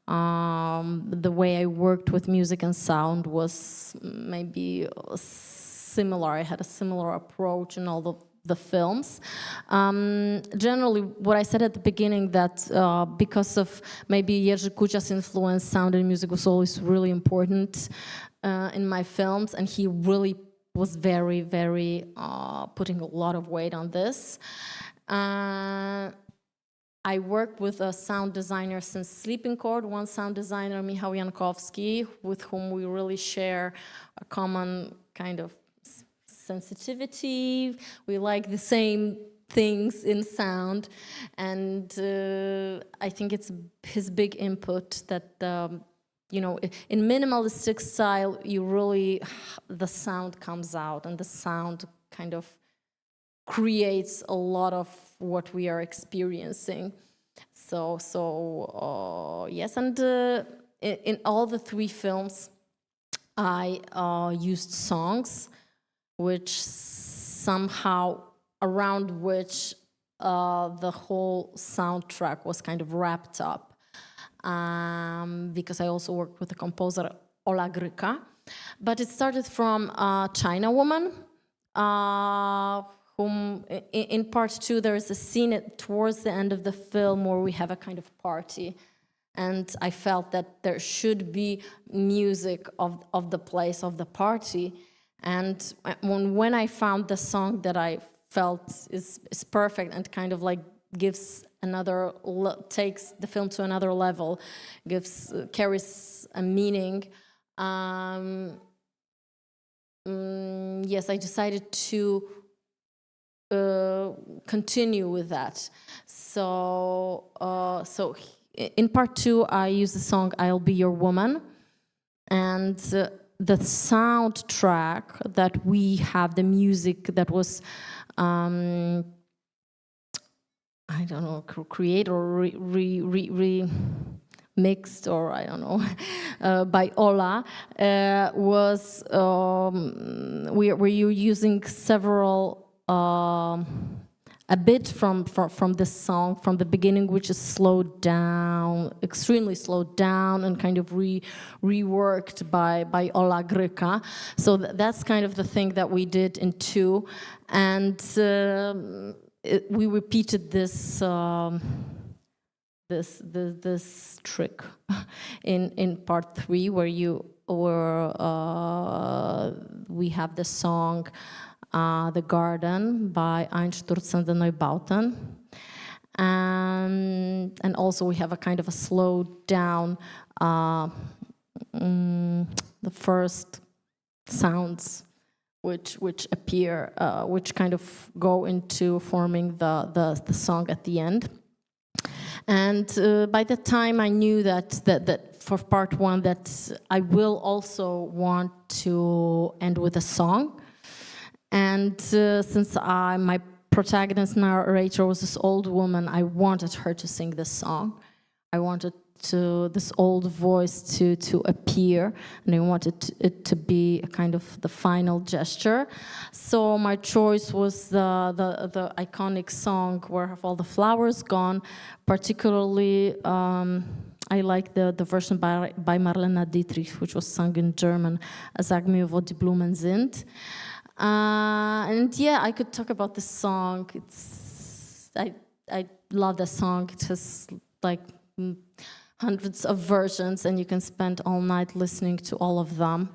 the way I worked with music and sound was maybe similar. I had a similar approach in all the films. Generally, what I said at the beginning, that because of maybe Jerzy Kucia's influence, sound and music was always really important in my films, and he really was very, very putting a lot of weight on this. I worked with a sound designer since Sleepincord, one sound designer, Michał Jankowski, with whom we really share a common kind of sensitivity. We like the same things in sound, and I think it's his big input that, in minimalistic style, the sound comes out, and the sound kind of creates a lot of what we are experiencing. Yes, and in all the three films, I used songs, which somehow around which the whole soundtrack was kind of wrapped up, because I also worked with the composer Ola Gryka. But it started from China Woman, whom in part 2 there is a scene towards the end of the film where we have a kind of party, and I felt that there should be music of the place of the party. And when I found the song that I felt is perfect and kind of like takes the film to another level, carries a meaning, yes, I decided to continue with that. So in part 2, I use the song "I'll Be Your Woman," and the soundtrack that we have, the music that was, I don't know, created or mixed, or I don't know, by Ola, was we're using several. A bit from the song from the beginning, which is slowed down, extremely slowed down, and kind of reworked by Ola Gryka. So that's kind of the thing that we did in 2, and we repeated this this trick in part 3, where we have the song. The Garden by Einstürzende Neubauten. And also we have a kind of a slowed down, the first sounds which appear, which kind of go into forming the song at the end. And by the time I knew that for part 1 that I will also want to end with a song. And since my protagonist narrator was this old woman, I wanted her to sing this song. I wanted this old voice to appear, and I wanted it to be a kind of the final gesture. So my choice was the iconic song "Where Have All the Flowers Gone?" Particularly, I like the version by Marlene Dietrich, which was sung in German, "Sag mir, wo die Blumen sind." And yeah, I could talk about this song. I love the song. It has like hundreds of versions, and you can spend all night listening to all of them.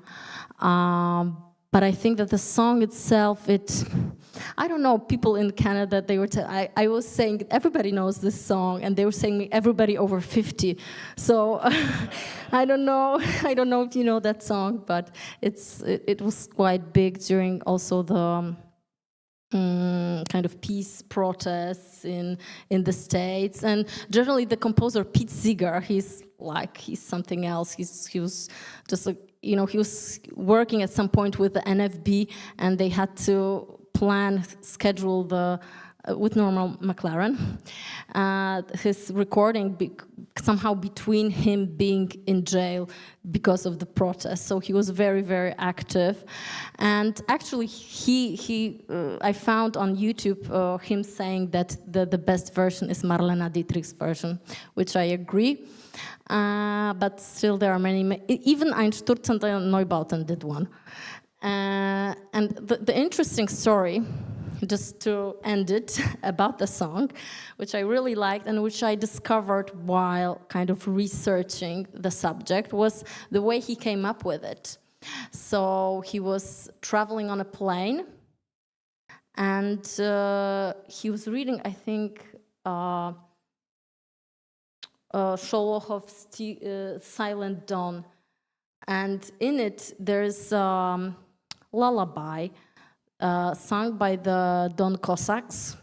But I think that the song itself, I don't know, people in Canada, they were, I was saying, everybody knows this song, and they were saying everybody over 50. So I don't know if you know that song, but it was quite big during also the kind of peace protests in the States. And generally the composer Pete Seeger, he's something else. He was just like, he was working at some point with the NFB, and they had to schedule with Norman McLaren, his recording somehow between him being in jail because of the protests. So he was very, very active. And actually, I found on YouTube him saying that the best version is Marlene Dietrich's version, which I agree. But still, there are many. Even Einstürzende Neubauten did one. And the interesting story, just to end it, about the song, which I really liked and which I discovered while kind of researching the subject, was the way he came up with it. So he was traveling on a plane, and he was reading, I think, Sholohov's Silent Dawn. And in it, there's lullaby sung by the Don Cossacks,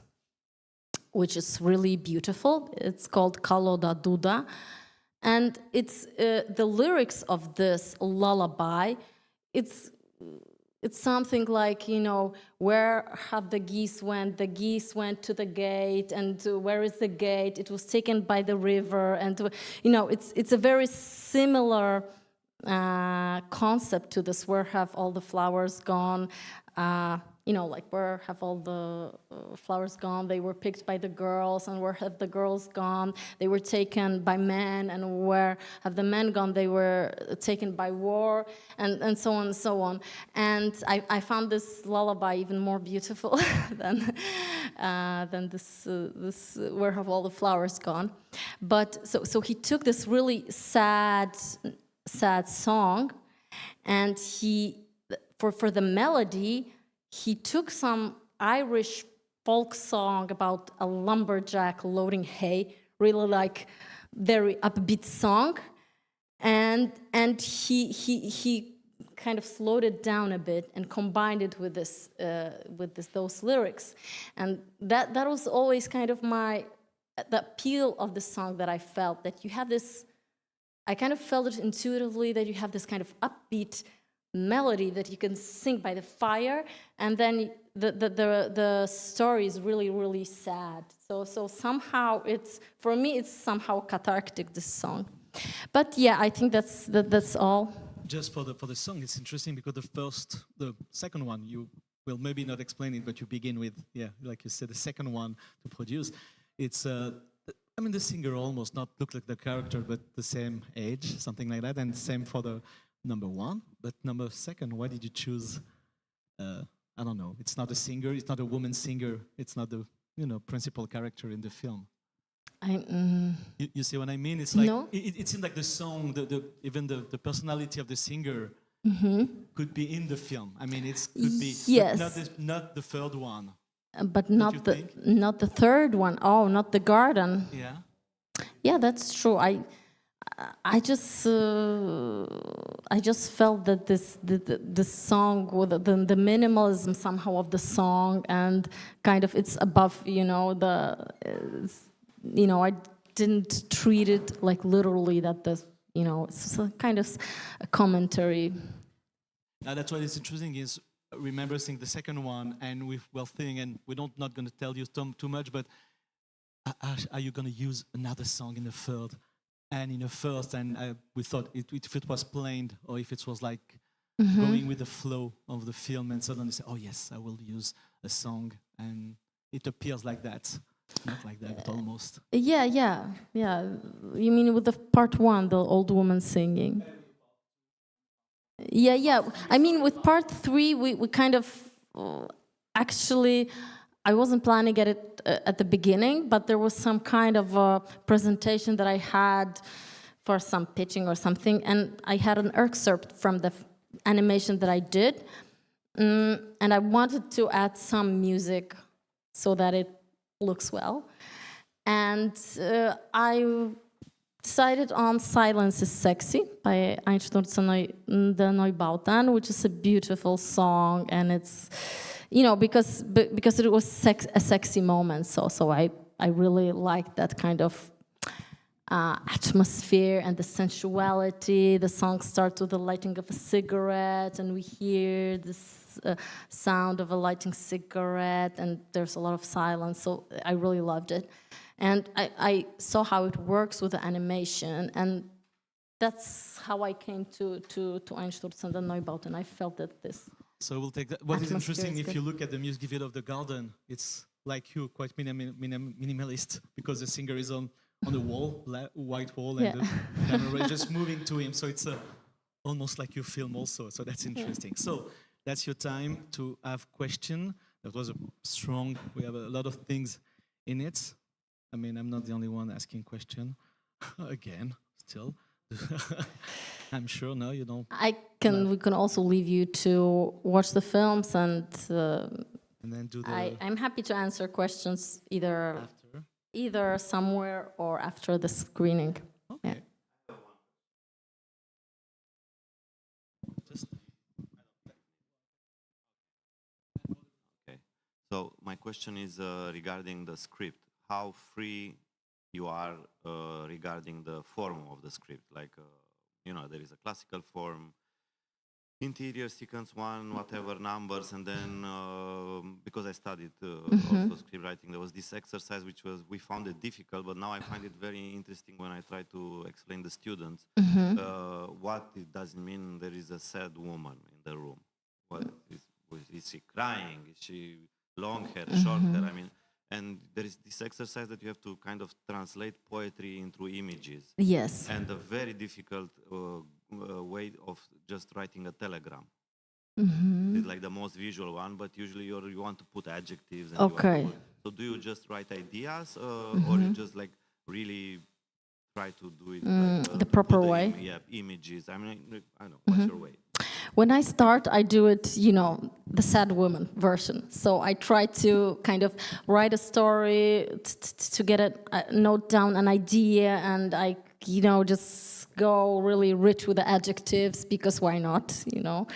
which is really beautiful. It's called Kaloda Duda. And it's the lyrics of this lullaby, it's something like, where have the geese went? The geese went to the gate, and where is the gate? It was taken by the river. And, it's a very similar concept to this, where have all the flowers gone? Like, where have all the flowers gone? They were picked by the girls, and where have the girls gone? They were taken by men, and where have the men gone? They were taken by war, and so on and so on. And I found this lullaby even more beautiful than this where have all the flowers gone? But so he took this really sad song, and for the melody, he took some Irish folk song about a lumberjack loading hay, really like very upbeat song, and he kind of slowed it down a bit and combined it with those lyrics, and that was always kind of the appeal of the song that I felt, that you have this. I kind of felt it intuitively that you have this kind of upbeat melody that you can sing by the fire, and then the story is really, really sad. So somehow for me it's somehow cathartic, this song. But yeah, I think that's all. Just for the song, it's interesting because the second one, you will maybe not explain it, but you begin with, like you said, the second one to produce. It's the singer almost not look like the character, but the same age, something like that, and same for the number one. But number second, why did you choose? I don't know. It's not a singer. It's not a woman singer. It's not the principal character in the film. You see what I mean? It's like no. It seems like the song, even the personality of the singer could be in the film. I mean, it could be not the third one. But not the third one. Oh, not the garden. Yeah. Yeah, that's true. I just felt that the song, with the minimalism somehow of the song, and kind of it's above, I didn't treat it like literally that it's a kind of a commentary. Now that's what is interesting is remember seeing the second one, and and we're not going to tell you too much, but are you going to use another song in the third and in the first? And we thought if it was planned or if it was like going with the flow of the film, and suddenly say, oh yes, I will use a song, and it appears like that. Not like that, but almost. Yeah. You mean with the part one, the old woman singing? Yeah. I mean, with part three, we kind of actually, I wasn't planning it at the beginning, but there was some kind of a presentation that I had for some pitching or something, and I had an excerpt from the animation that I did, and I wanted to add some music so that it looks well, and I decided on Silence is Sexy by Einstürzen de Neubauten, which is a beautiful song, and it's, because it was a sexy moment, so I really liked that kind of atmosphere and the sensuality. The song starts with the lighting of a cigarette, and we hear this sound of a lighting cigarette, and there's a lot of silence, so I really loved it. And I saw how it works with the animation, and that's how I came to Einstürzen de Neubauten. I felt that this. So we'll take that. What is interesting, if you look at the music video of the garden, it's like you, quite minimalist, because the singer is on the wall, white wall, and the camera is just moving to him. So it's almost like you film also. So that's interesting. So that's your time to have question. That was we have a lot of things in it. I mean, I'm not the only one asking question. Again, still. I'm sure, no, you don't. We can also leave you to watch the films, and then do I'm happy to answer questions either somewhere or after the screening. Okay. Yeah. Okay. So my question is regarding the script. How free you are regarding the form of the script? Like, there is a classical form, interior sequence one, whatever numbers, and then because I studied also script writing, there was this exercise we found it difficult, but now I find it very interesting when I try to explain to students what it does mean. There is a sad woman in the room. Is she crying? Is she long hair, short hair? I mean, and there is this exercise that you have to kind of translate poetry into images. Yes. And a very difficult way of just writing a telegram. It's like the most visual one, but usually you want to put adjectives. And so do you just write ideas, or you just like really try to do it the proper way? Images. I mean, I don't know. What's your way? When I start, I do it, the sad woman version. So I try to kind of write a story to get note down an idea, and I, just go really rich with the adjectives, because why not, you know?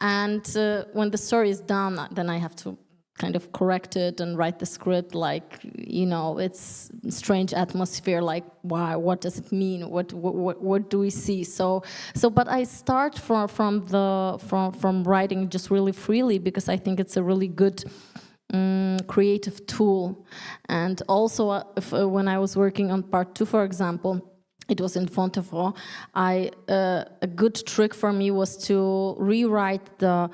And when the story is done, then I have to kind of correct it and write the script, like, you know, it's strange atmosphere, like, why, what does it mean, what do we see? So but I start from writing just really freely, because I think it's a really good creative tool. And also when I was working on part 2, for example, it was in Fontevraud, a good trick for me was to rewrite the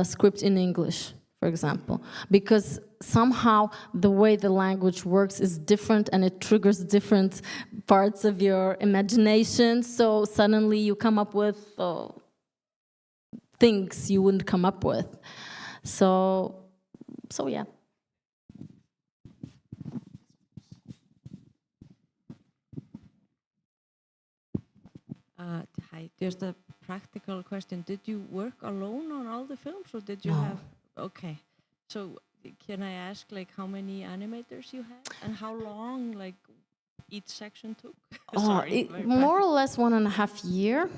script in English, for example, because somehow the way the language works is different, and it triggers different parts of your imagination. So suddenly you come up with things you wouldn't come up with. So yeah. Hi, just a practical question. Did you work alone on all the films, or did you No. have? Okay, so can I ask, like, how many animators you had, and how long, like, each section took? Sorry, More or less 1.5 years.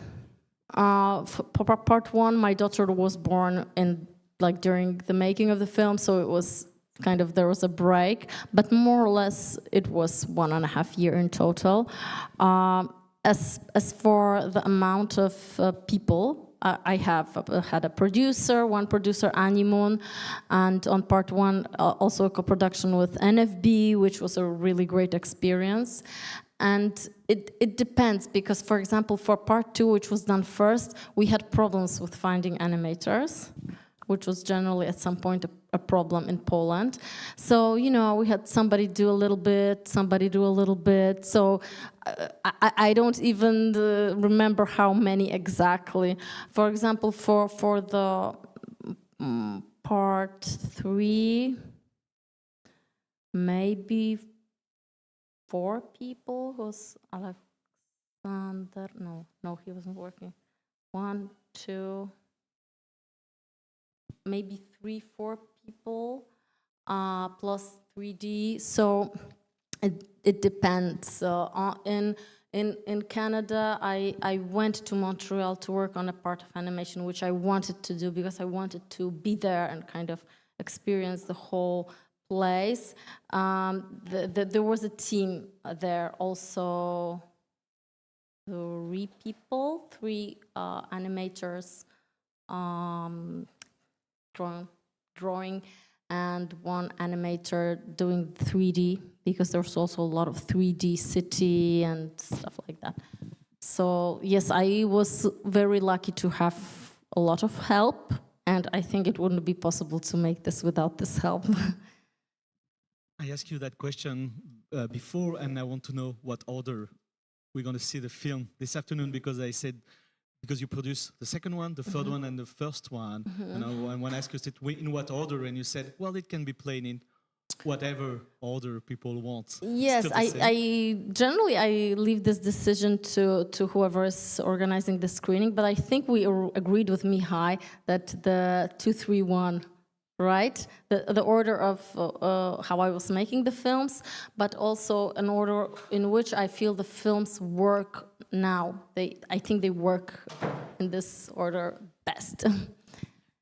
For part 1, my daughter was born during the making of the film, so it was kind of, there was a break, but more or less it was 1.5 years in total. As for the amount of people, I have had a producer, one producer, Animon, and on part 1 also a co-production with NFB, which was a really great experience. And it depends, because, for example, for part 2, which was done first, we had problems with finding animators, which was generally at some point a problem in Poland. So, you know, we had somebody do a little bit, somebody do a little bit. So I don't even remember how many exactly. For example, for the part 3, maybe 4 people. Was Alexander? No, he wasn't working. 1, 2, maybe 3, 4 people, plus 3D. So it depends. In Canada, I went to Montreal to work on a part of animation, which I wanted to do because I wanted to be there and kind of experience the whole place. There was a team there also, 3 people, 3 animators, drawing, and 1 animator doing 3D, because there's also a lot of 3D city and stuff like that. So yes, I was very lucky to have a lot of help, and I think it wouldn't be possible to make this without this help. I asked you that question before, and I want to know what order we're going to see the film this afternoon, because I said, because you produced the second one, the third one, and the first one. And I want to ask you, in what order? And you said, well, it can be played in whatever order people want. Yes, I generally leave this decision to whoever is organizing the screening, but I think we agreed with Mihai that the 2-3-1, right? The order of how I was making the films, but also an order in which I feel the films work now. I think they work in this order best.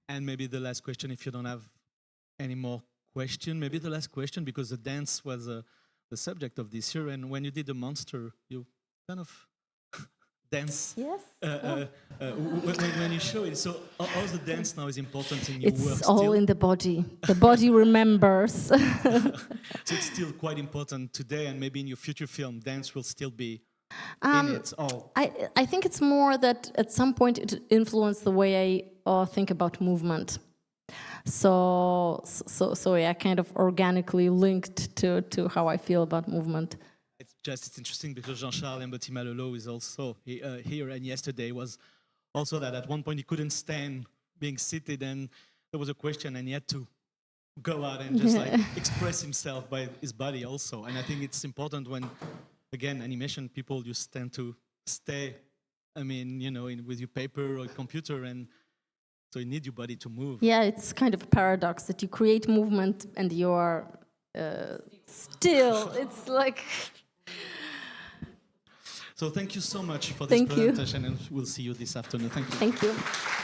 And maybe the last question, if you don't have any more question, maybe the last question, because the dance was the subject of this year, and when you did the monster, you kind of dance. Yes. When you show it, so how the dance now is important in your work? It's all in the body. The body remembers. So it's still quite important today, and maybe in your future film, dance will still be in it. I think it's more that at some point it influenced the way I think about movement. So yeah, kind of organically linked to how I feel about movement. It's interesting because Jean-Charles Mboti-Malolo is also here, and yesterday was also that at one point he couldn't stand being seated, and there was a question, and he had to go out and just like express himself by his body also. And I think it's important when, again, animation people just tend to stay, I mean, you know, with your paper or computer, and so you need your body to move. Yeah, it's kind of a paradox that you create movement and you are still. It's like... So thank you so much for this presentation, and we'll see you this afternoon. Thank you. Thank you.